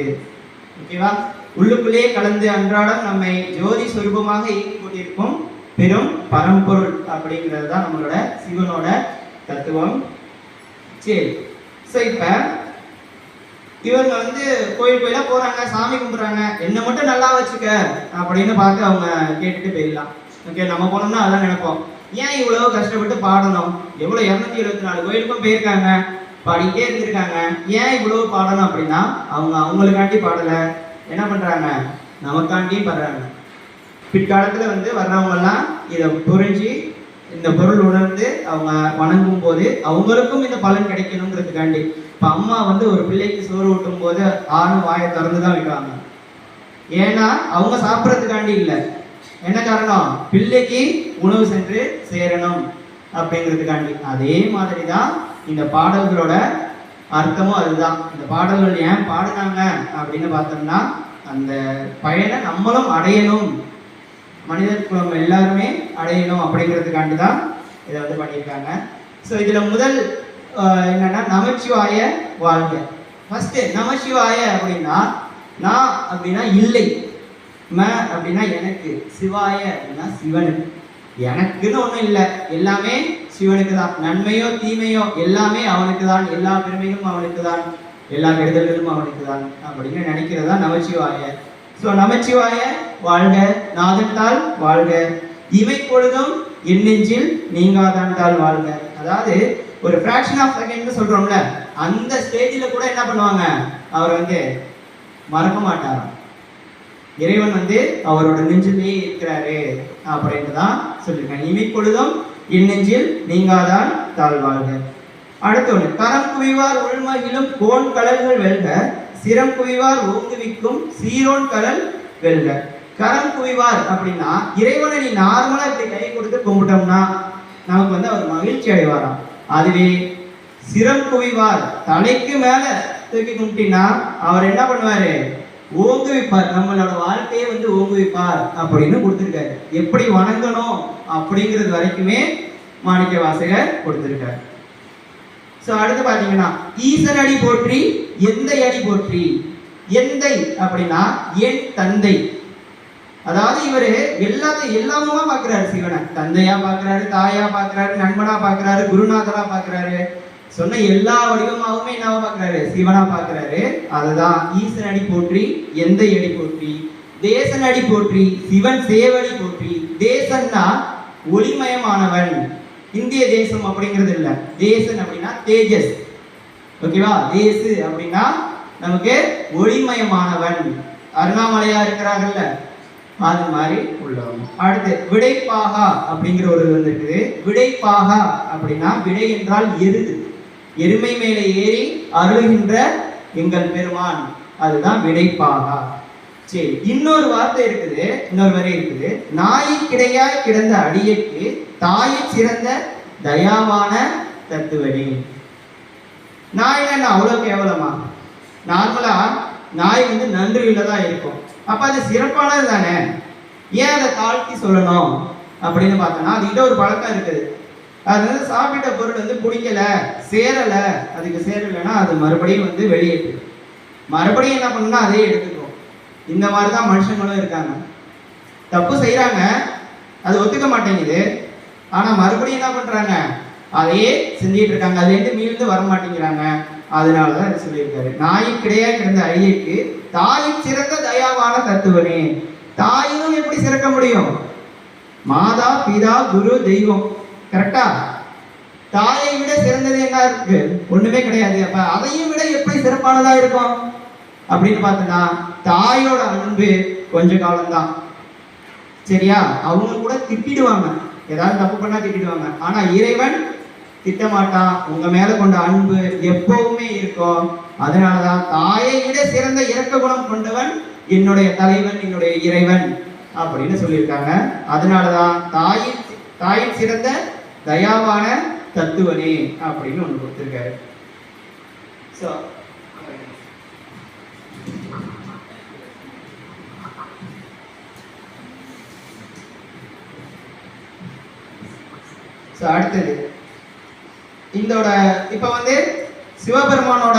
ஓகேவா? உள்ளுக்குள்ளேயே கலந்து அன்றாடம் நம்மை ஜோதி சொரூபமாக இயங்கி கொண்டிருக்கும் பெரும் பரம்பொருள் அப்படிங்கிறது தான் நம்மளோட சிவனோட தத்துவம். சரி, ஸோ இப்போ இவங்க கோயிலா போறாங்க, சாமி கும்பிட்றாங்க, என்ன மட்டும் நல்லா வச்சுக்க அப்படின்னு பார்த்து அவங்க கேட்டுட்டு போயிடலாம். ஓகே, நம்ம போனோம்னா அதான் நினைப்போம், ஏன் இவ்வளவு கஷ்டப்பட்டு பாடணும், எவ்வளவு 224 கோயிலுக்கும் போயிருக்காங்க, பாடிக்கிட்டே இருந்திருக்காங்க, ஏன் இவ்வளவு பாடணும் அப்படின்னா அவங்களுக்காண்டி பாடலை, என்ன பண்றாங்க, நமக்காண்டி பாடுறாங்க. பிற்காலத்துல வர்றவங்க எல்லாம் இதை புரிஞ்சு இந்த பொருள் உணர்ந்து அவங்க வணங்கும் போது அவங்களுக்கும் இந்த பலன் கிடைக்கணுங்கிறதுக்காண்டி. இப்போ அம்மா ஒரு பிள்ளைக்கு சோறு ஊட்டும் போது ஆணும் வாயை திறந்துதான் விடுவாங்க. ஏன்னா அவங்க சாப்பிட்றதுக்காண்டி இல்லை, என்ன காரணம், பிள்ளைக்கு உணவு சென்று சேரணும் அப்படிங்கிறதுக்காண்டி. அதே மாதிரி தான் இந்த பாடல்களோட அர்த்தமும் அதுதான். இந்த பாடல்கள் ஏன் பாடுனாங்க அப்படின்னு பார்த்தோம்னா அந்த பயனை நம்மளும் அடையணும், மனிதர் குலம் எல்லாருமே அடையணும் அப்படிங்கிறதுக்காண்டி தான் இதை பண்ணியிருக்காங்க. ஸோ இதில் முதல் என்னன்னா நமச்சிவாய வாழ்க. ஃபர்ஸ்ட் நமச்சிவாய அப்படின்னா நான் அப்படின்னா இல்லை, ம அப்படின்னா எனக்கு, சிவாய அப்படின்னா சிவனுக்கு. எனக்குன்னு ஒன்றும் இல்லை, எல்லாமே சிவனுக்கு தான். நன்மையோ தீமையோ எல்லாமே அவனுக்கு தான், எல்லா பெருமைகளும் அவனுக்கு தான், எல்லா கெடுதல்களும் அவனுக்கு தான் அப்படின்னு நினைக்கிறதா நமச்சிவாய. ஸோ நமச்சிவாய வாழ்க, நாதத்தால் வாழ்க, இவை பொழுதும் எண்ணெஞ்சில் நீங்காதான் தாள் வாழ்க. அதாவது ஒரு ஃபிராக்ஷன் ஆஃப் செகண்ட் சொல்றோம்ல, அந்த ஸ்டேஜில் கூட என்ன பண்ணுவாங்க, அவர் மறக்க மாட்டாராம். இறைவன் அவரோட நெஞ்சிலேயே இருக்கிறாரு அப்படின்ட்டு தான் சொல்லியிருக்காங்க. இவை பொழுதும் எண்ணெஞ்சில் நீங்காதான் தாள் வாழ்க. அடுத்த ஒன்று, கரம் குவிவார் உள்மகிழும் கோன் கடல்கள் வெல்க, சிரம் குவிவார் ஓங்குவிக்கும் சீரோன் கடல் வெல்க. கரம் குவிவார் அப்படின்னா இறைவனை நீ நார்மலா இப்படி கை கொடுத்து கும்பிட்டோம்னா நமக்கு அவர் மகிழ்ச்சி அடைவாராம். அதுவே சிரம் குவிவார், தலைக்கு மேல தூக்கி கும்பிட்டினா அவர் என்ன பண்ணுவாரு, ஓங்குவிப்பார், நம்மளோட வாழ்க்கையை ஓங்குவிப்பார் அப்படின்னு கொடுத்துருக்காரு. எப்படி வணங்கணும் அப்படிங்கிறது வரைக்குமே மாணிக்க வாசகர் கொடுத்துருக்காரு. ஸோ அடுத்து பார்த்தீங்கன்னா ஈசன் அடி போற்றி எந்தை அடி போற்றி. எந்தை அப்படின்னா என் தந்தை, அதாவது இவரு எல்லாமுமா பார்க்கிறாரு, சிவனை தந்தையா பார்க்கிறாரு, தாயா பார்க்கிறாரு, நண்பனா பார்க்கிறாரு, குருநாதரா பார்க்கிறாரு, சொன்ன எல்லா வடிவமாகவுமே என்னவா பார்க்கிறாரு, சிவனா பார்க்கிறாரு. அதுதான் ஈசன் அடி போற்றி எந்தை அடி போற்றி. தேசன் அடி போற்றி சிவன் சேவடி போற்றி. தேசன்னா ஒளிமயமானவன், இந்திய தேசம் அப்படிங்கிறது இல்லை, தேசன் அப்படின்னா தேஜஸ். ஓகேவா? தேசு அப்படின்னா நமக்கு ஒளிமயமானவன். அருணாமலையா இருக்கிறாங்கல்ல, அது மாதிரி உள்ளவன். அடுத்து விடைப்பாகா அப்படிங்கிற ஒரு இருக்குது. விடைப்பாகா அப்படின்னா விடை என்றால் எருது, எருமை மேலே ஏறி அருளுகின்ற எங்கள் பெருமான், அதுதான் விடைப்பாகா. சரி, இன்னொரு வார்த்தை இருக்குது, இன்னொரு வரை இருக்குது. நாயிற்கிடையாய் கிடந்த அடியேற்கு தாயை சிறந்த தயாவான தத்துவனே. நாய் என்ன அவ்வளவு கேவலமா? நார்மலா நாய் வந்து நன்றியில தான் இருக்கும். அப்ப அது சிறப்பானது தானே, ஏன் அதை தாழ்த்தி சொல்லணும் அப்படின்னு பார்த்தோம்னா, அதுகிட்ட ஒரு பழக்கம் இருக்குது. அது வந்து சாப்பிட்ட பொருள் வந்து பிடிக்கல, சேரல, அதுக்கு சேரலைன்னா அது மறுபடியும் வந்து வெளியேற்று, மறுபடியும் என்ன பண்ணணும்னா அதே எடுத்துக்கும். இந்த மாதிரி தான் மனுஷங்களும் இருக்காங்க. தப்பு செய்யறாங்க, அது ஒத்துக்க மாட்டேங்குது, ஆனா மறுபடியும் என்ன பண்றாங்க, அதையே செஞ்சிட்டு இருக்காங்க, அதுலேருந்து மீண்டு வர மாட்டேங்கிறாங்க. அதனாலதான் இது சொல்லியிருக்காரு, நாய்க்கிடையே கிடந்த அழியக்கு தாயை சிறந்த தயாவான தத்துவனே. தாயினும் எப்படி சிறக்க முடியும்? மாதா பிதா குரு தெய்வம், கரெக்டா? தாயை விட சிறந்தது என்ன இருக்கு? ஒண்ணுமே கிடையாது. அப்ப அதையும் விட எப்படி சிறப்பானதா இருக்கும் அப்படின்னு பார்த்தோம்னா, தாயோட அன்பு கொஞ்ச காலம்தான், சரியா? அவங்க கூட திட்டிடுவாங்க, ஏதாவது தப்பு பண்ணா திட்டிடுவாங்க, ஆனா இறைவன் திட்டமாட்டான். உங்க மேல கொண்ட அன்பு எப்பவுமே இருக்கும். அதனாலதான் தாயை விட சிறந்த இரக்க குணம் கொண்டவன் என்னுடைய தலைவன், என்னுடைய இறைவன் அப்படின்னு சொல்லியிருக்காங்க. அதனாலதான் தாயின் சிறந்த தயாவான தத்துவனே அப்படின்னு ஒண்ணு கொடுத்திருக்காரு. அடுத்தது இதோட இப்ப வந்து சிவபெருமானோட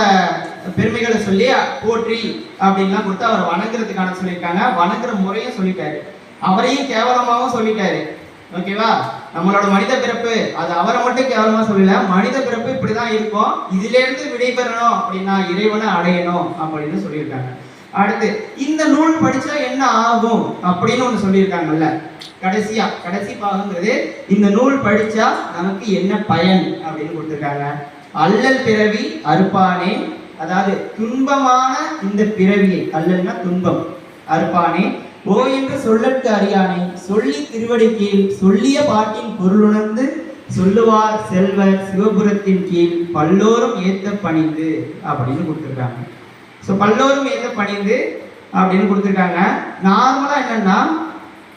பெருமைகளை சொல்லி போற்றி அப்படின்லாம் கொடுத்து அவர் வணங்குறதுக்கான சொல்லியிருக்காங்க. வணங்குற முறையும் சொல்லிட்டாரு, அவரையும் கேவலமாகவும் சொல்லிட்டாரு. ஓகேவா? நம்மளோட மனித பிறப்பு அது அவரை மட்டும் கேவலமா சொல்லல, மனித பிறப்பு இப்படிதான் இருக்கும், இதுல இருந்து விடைபெறணும் அப்படின்னா இறைவனை அடையணும் அப்படின்னு சொல்லியிருக்காங்க. அடுத்து இந்த நூல் படிச்சா என்ன ஆகும் அப்படின்னு ஒண்ணு சொல்லியிருக்காங்கல்ல, கடைசி பாகங்கிறது இந்த நூல் படிச்சா நமக்கு என்ன பயன் அப்படின்னு கொடுத்திருக்காங்க. அல்லல் பிறவி அறுப்பானே, அதாவது துன்பமான இந்த பிறவியை, அல்லல்னா துன்பம், அறுப்பானே ஓ என்று சொல்லற்கு அறியானே, சொல்லி திருவடி கீழ் சொல்லிய பாட்டின் பொருளுணர்ந்து சொல்லுவார் செல்வர் சிவபுரத்தின் கீழ் பல்லோரும் ஏத்த பணிந்து அப்படின்னு கொடுத்துருக்காங்க. ஸோ பல்லோரும் ஏத்த பணிந்து அப்படின்னு கொடுத்துருக்காங்க. நார்மலா என்னன்னா,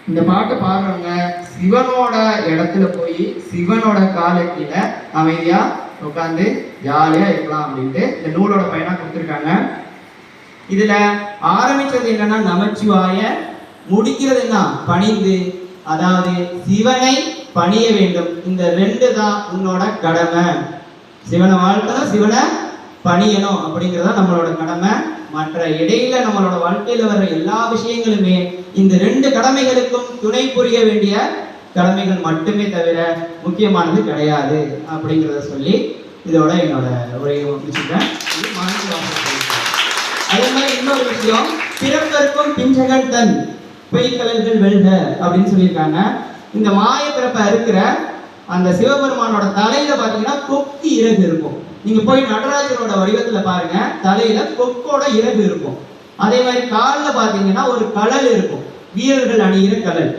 இந்த பாட்டு பாடுறவங்க சிவனோட இடத்துல போய் சிவனோட காலை கீழே அமைதியா உட்காந்து ஜாலியா இருக்கலாம் அப்படின்ட்டு இந்த நூலோட பயனா கொடுத்துருக்காங்க. இதுல ஆரம்பிச்சது என்னன்னா நமச்சிவாய, முடிக்கிறது என்ன பணிந்து, அதாவது சிவனை பணிய வேண்டும். இந்த ரெண்டு தான் உன்னோட கடமை. சிவனை வாழ்க்கணும், சிவனை பணியணும் அப்படிங்கிறதா நம்மளோட கடமை. மற்ற இடையில நம்மளோட வாழ்க்கையில வர்ற எல்லா விஷயங்களுமே இந்த ரெண்டு கடமைகளுக்கும் துணை புரிய வேண்டிய கடமைகள் மட்டுமே தவிர முக்கியமானது கிடையாது அப்படிங்கிறத சொல்லி இதோட என்னோட உரையை முடிச்சுட்டேன். இது அதே மாதிரி இன்னொரு விஷயம், பிறப்பருக்கும் பிஞ்சகன் தன் பொய்க்கலல்கள் வெல்க அப்படின்னு சொல்லியிருக்காங்க. இந்த மாய பிறப்பை இருக்கிற அந்த சிவபெருமானோட தலையில பாத்தீங்கன்னா கொக்கு இறகு இருக்கும். நீங்க போய் நடராஜரோட வடிவத்துல பாருங்க, தலையில கொக்கோட இறகு இருக்கும். அதே மாதிரி காலில் பாத்தீங்கன்னா ஒரு கலல் இருக்கும், வீரர்கள் அணிகிற கலல்.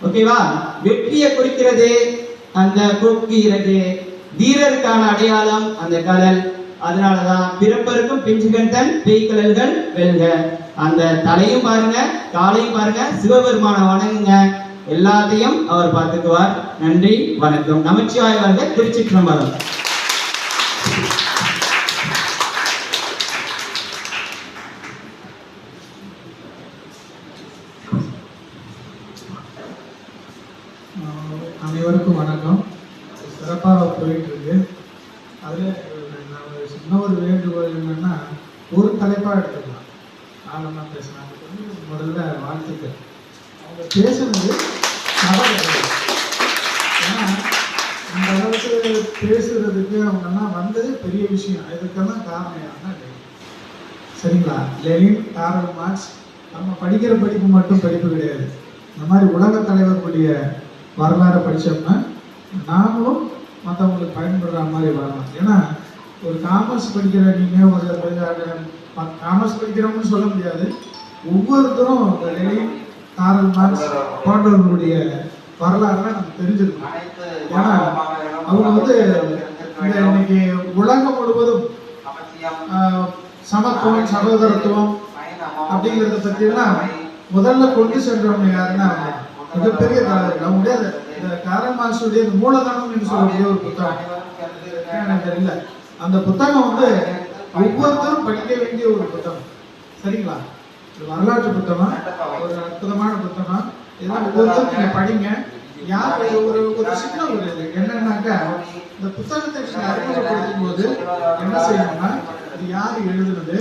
ஓகேவா? வெற்றியை குறிக்கிறது அந்த கொக்கு இறகு, வீரருக்கான அடையாளம் அந்த கலல். அதனாலதான் பிறப்பருக்கும் பிஞ்சுகன் தன் பேய்கலல்கள் வெல்க. அந்த தலையும் பாருங்க, காலையும் பாருங்க, சிவபெருமான வணங்குங்க, எல்லாத்தையும் அவர் பார்த்துக்குவார். நன்றி, வணக்கம். நமச்சிவாய வாழ்க. திருச்சிற்றம்பலம். அனைவருக்கும் வணக்கம். சிறப்பாக போயிட்டு இருக்கு. அதில் சின்ன ஒரு வேண்டுகோள் என்னன்னா, ஒரு தலைப்பாக எடுத்துக்கலாம், ஆழமாக பேசலாம். முதல்ல வாழ்த்துக்கள். அவங்க பேசுனது ஏன்னா இந்த அளவுக்கு பேசுறதுக்கு அவங்கன்னா வந்தது பெரிய விஷயம். இதுக்கெல்லாம் காரணம் யாருன்னா சரிங்களா, லெனின், காரல் மார்க்ஸ். நம்ம படிக்கிற படிப்பு மட்டும் படிப்பு கிடையாது. இந்த மாதிரி உலக தலைவர்களுடைய வரலாறு படித்தோம்னா நாமளும் மற்றவங்களுக்கு பயன்படுற மாதிரி வரலாம். ஏன்னா ஒரு காமர்ஸ் படிக்கிற நீங்கள் ஒரு காமர்ஸ் படிக்கிறோம்னு சொல்ல முடியாது. ஒவ்வொருத்தரும் லெனின், காரல் மார்க்ஸ் போன்றவர்களுடைய வரலாறுலாம் நமக்கு தெரிஞ்சிருக்கும். ஏன்னா அவங்க வந்து இந்த இன்னைக்கு உலகம் முழுவதும் சமத்துவம், சகோதரத்துவம் அப்படிங்கிறத பற்றியெல்லாம் முதல்ல கொண்டு சென்றவங்க யாருன்னா மிகப்பெரிய தலைவர்கள். அவங்களுடைய இந்த காரல் மார்க்ஸுடைய மூலதனம் என்று சொல்லக்கூடிய ஒரு புத்தகம் எனக்கு தெரியல. அந்த புத்தகம் வந்து ஒவ்வொருத்தரும் படிக்க வேண்டிய ஒரு புத்தகம். சரிங்களா? வரலாற்று புத்தகம், ஒரு அற்புதமான புத்தகம். இதெல்லாம் ஒவ்வொருத்தரும் நீங்க படிங்க. யார் ஒரு சின்ன ஒரு இது என்னன்னாக்கா, இந்த புத்தகத்தை அறிமுகப்படுத்தும் போது என்ன செய்யணும்னா, இது யாரு எழுதுனது,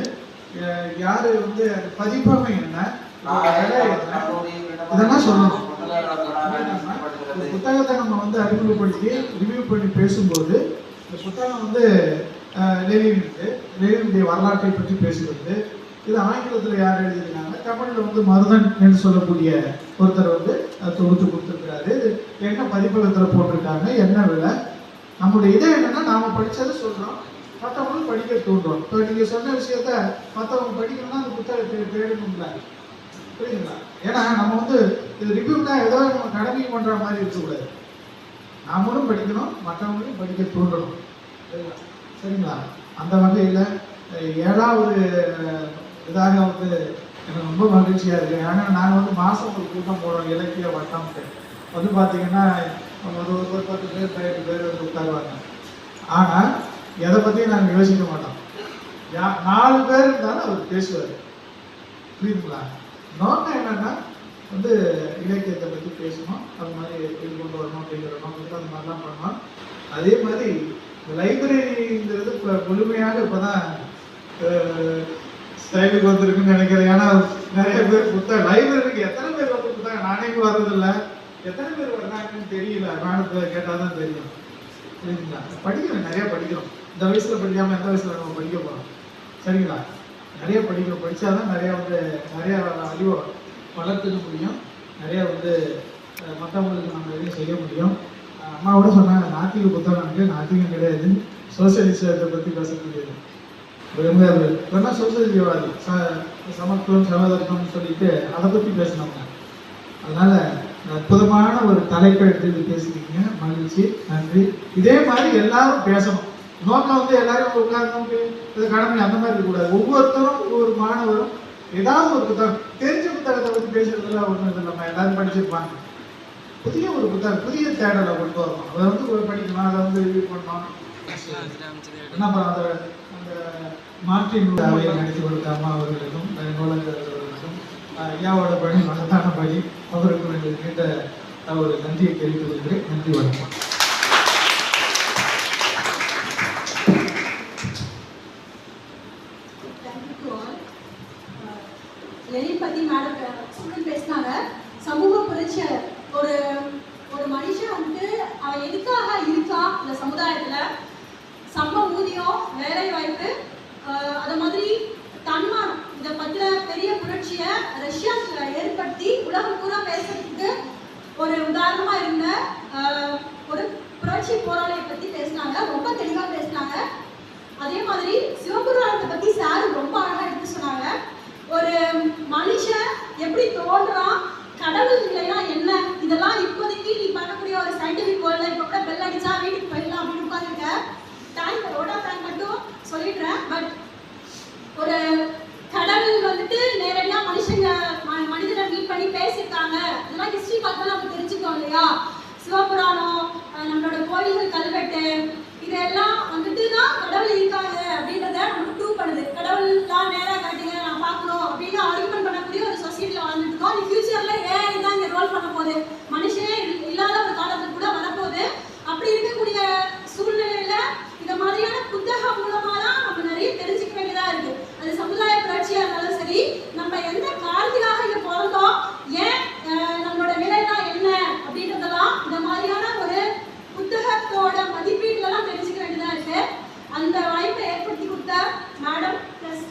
யாரு வந்து பதிப்பமை என்ன, விலை என்ன, இதெல்லாம் சொல்லணும். ஒரு புத்தகத்தை நம்ம வந்து அறிமுகப்படுத்தி ரிவ்யூ பண்ணி பேசும்போது, இந்த புத்தகம் வந்து லெனினுடைய வரலாற்றை பற்றி பேசுகிறது. இது ஆங்கிலத்தில் யார் எழுதியிருக்காங்க, தமிழில் வந்து மருதன் என்று சொல்லக்கூடிய ஒருத்தர் வந்து தொகுத்து கொடுத்துருக்கிறாரு. இது என்ன பதிப்பகத்தில் போட்டிருக்காங்க, என்ன விலை. நம்மளுடைய இதை என்னன்னா, நாம் படித்ததை சொல்கிறோம், மற்றவங்களும் படிக்க தூண்டுறோம். இப்போ நீங்கள் சொன்ன விஷயத்த மற்றவங்க படிக்கணும்னா அந்த புத்தகத்தை தேடணும்ல, புரியுதுங்களா? ஏன்னா நம்ம வந்து இது ரிவ்யூனா ஏதோ நம்ம கடமை பண்ணுற மாதிரி இருக்கக்கூடாது. நாமளும் படிக்கணும், மற்றவங்களையும் படிக்க தூண்டணும். சரிங்களா? அந்த வகையில் 7வது இதாக வந்து எனக்கு ரொம்ப மகிழ்ச்சியாக இருக்குது. ஏன்னா நாங்கள் வந்து மாதம் ஒரு கூட்டம் போடுறோம், இலக்கிய வட்டம்ட்டு. வந்து பார்த்தீங்கன்னா ஒரு 10 பேர் 15 பேர் வந்து உட்காருவாங்க. ஆனால் எதை பற்றியும் நாங்கள் யோசிக்க மாட்டோம். 4 பேர் இருந்தாலும் அவர் பேசுவார். புரியுதுங்களா? நோக்கம் என்னன்னா வந்து இலக்கியத்தை பற்றி பேசணும், அது மாதிரி எப்படி கொண்டு வரணும் அப்படிங்கிற நோக்கத்தில் அந்த மாதிரிலாம் பண்ணோம். அதே மாதிரி லைப்ரரிங்கிறது இப்போ முழுமையாக இப்போ தான் ஸ்டைலுக்கு வந்துருக்குன்னு நினைக்கிறேன். ஏன்னா நிறைய பேர் புத்தகம் லைப்ரரிக்கு எத்தனை பேர் வந்து புத்தகம், நானே வர்றதில்லை, எத்தனை பேர் வர்றாங்கன்னு தெரியல. மேடத்தை கேட்டால் தான் தெரியும். சரிங்களா? படிக்கிறோம், நிறையா படிக்கிறோம். இந்த வயசில் படிக்காமல் எந்த வயசில் நம்ம படிக்க போகிறோம்? சரிங்களா? நிறைய படிக்கிறோம். படித்தா தான் நிறையா வந்து நிறையா அறிவை வளர்த்துக்க முடியும், நிறையா வந்து மற்றவங்களுக்கு நம்ம எதையும் செய்ய முடியும். அம்மாவோட சொன்னாங்க, நாத்திக புத்தகம் இருக்குது, நாத்திகம் கிடையாது, சோசியலிசத்தை பற்றி பேசக்கூடியது. வேணா சோசியலிசவாதி, சமத்துவம் சகோதரத்துவம்னு சொல்லிட்டு அதை பற்றி பேசினவங்க. அதனால் அற்புதமான ஒரு தலைப்பை எடுத்து பேசுறீங்க, மகிழ்ச்சி, நன்றி. இதே மாதிரி எல்லாரும் பேசணும். நோக்கம் வந்து எல்லாரும் உட்காரணும், இது கடமை அந்த மாதிரி இருக்கக்கூடாது. ஒவ்வொருத்தரும் ஒவ்வொரு மாணவரும் ஏதாவது ஒரு புத்தகம், தெரிஞ்ச புத்தகத்தை பற்றி பேசுறதுல ஒன்றும் இல்லை. நம்ம எல்லாரும் படிச்சிருப்பாங்க. புதிய ஒரு புத்தகம், புதிய தேடலை கொண்டு வரணும். அதை வந்து படிக்கணும், அதை வந்து ரிவ்யூ பண்ணணும். என்ன பண்ண அந்த மார்ட்டின் அவையை நடத்தி கொடுத்த அம்மா அவர்களுக்கும் நோலங்கர்களுக்கும் ஐயாவோட பணி மகத்தான பணி, அவருக்கு நீண்ட ஒரு நன்றியை தெரிவித்துக் கொள்கிறேன். நன்றி, வணக்கம். லெனின் பற்றி மேடம் ஸ்டூடெண்ட் பேசினாங்க. சமூக புரட்சியாளர். ஒரு ஒரு மனுஷன் வந்துட்டு அவன் எதுக்காக இருக்கான் இந்த சமுதாயத்தில், சம ஊதியம், வேலை வாய்ப்பு, அதை மாதிரி தன்மானம், இதை பற்றின பெரிய புரட்சியை ரஷ்யா ஏற்படுத்தி உலகம் பூரா பேசுறதுக்கு ஒரு உதாரணமாக இருந்த ஒரு புரட்சி போராளியை பற்றி பேசினாங்க. ரொம்ப தெளிவாக பேசினாங்க. அதே மாதிரி சிவபுராணத்தை பற்றி சார் ரொம்ப அழகாக எடுத்து சொன்னாங்க. ஒரு மனுஷன் எப்படி தோன்றான், கடவுள் இல்லைன்னா என்ன, இதெல்லாம் இப்போதைக்கு நீ பண்ணக்கூடிய ஒரு சயின்டிஃபிக் வேர்ல்டில் இப்போ கூட பெல் அடிச்சா வீட்டுக்கு போயிடலாம் அப்படின்னு உட்காந்துருக்க. டைம் ரோடா டைம் மட்டும் சொல்லிடுறேன். பட் ஒரு கடவுள் வந்துட்டு நேரடியாக மனிதனை மீட் பண்ணி பேசியிருக்காங்க. இதெல்லாம் ஹிஸ்ட்ரி பார்த்தா நம்ம தெரிஞ்சுக்கோம் இல்லையா? சிவபுராணம், நம்மளோட கோயில்கள் கல்வெட்டு, இதெல்லாம் வந்துட்டு தான் கடவுள் இருக்காங்க அப்படின்றத நமக்கு ப்ரூவ் பண்ணுது. கடவுள்லாம் நேராக காட்டுங்க, நான் பார்க்கணும் அப்படின்னு ஆர்குமெண்ட் பண்ணக்கூடிய ஒரு சொசைட்டியில் வாழ்ந்துட்டு இருக்கோம். நீ ஃபியூச்சரில் ஏன் தான் இங்கே ரோல் பண்ண போகுது, மனுஷனே இல்லாத ஒரு காலத்துக்கு கூட வரப்போகுது. அப்படி இருக்கக்கூடிய சூழ்நிலையில் இந்த மாதிரியான புத்தகம் மூலமாக தான் நம்ம நிறைய தெரிஞ்சுக்க வேண்டியதாக இருக்குது. அது சமுதாய புரட்சியாக இருந்தாலும் சரி, நம்ம எந்த காரணத்துக்காக இங்கே பிறந்தோம், ஏன் நம்மளோட நிலைதான் என்ன அப்படின்றதெல்லாம் இந்த மாதிரியான ஒரு புத்தகத்தோட மதிப்பீடுலாம் தெரிஞ்சுக்க வேண்டியதாக இருக்குது. அந்த வாய்ப்பை ஏற்படுத்தி கொடுத்த மேடம் ப்ளஸ்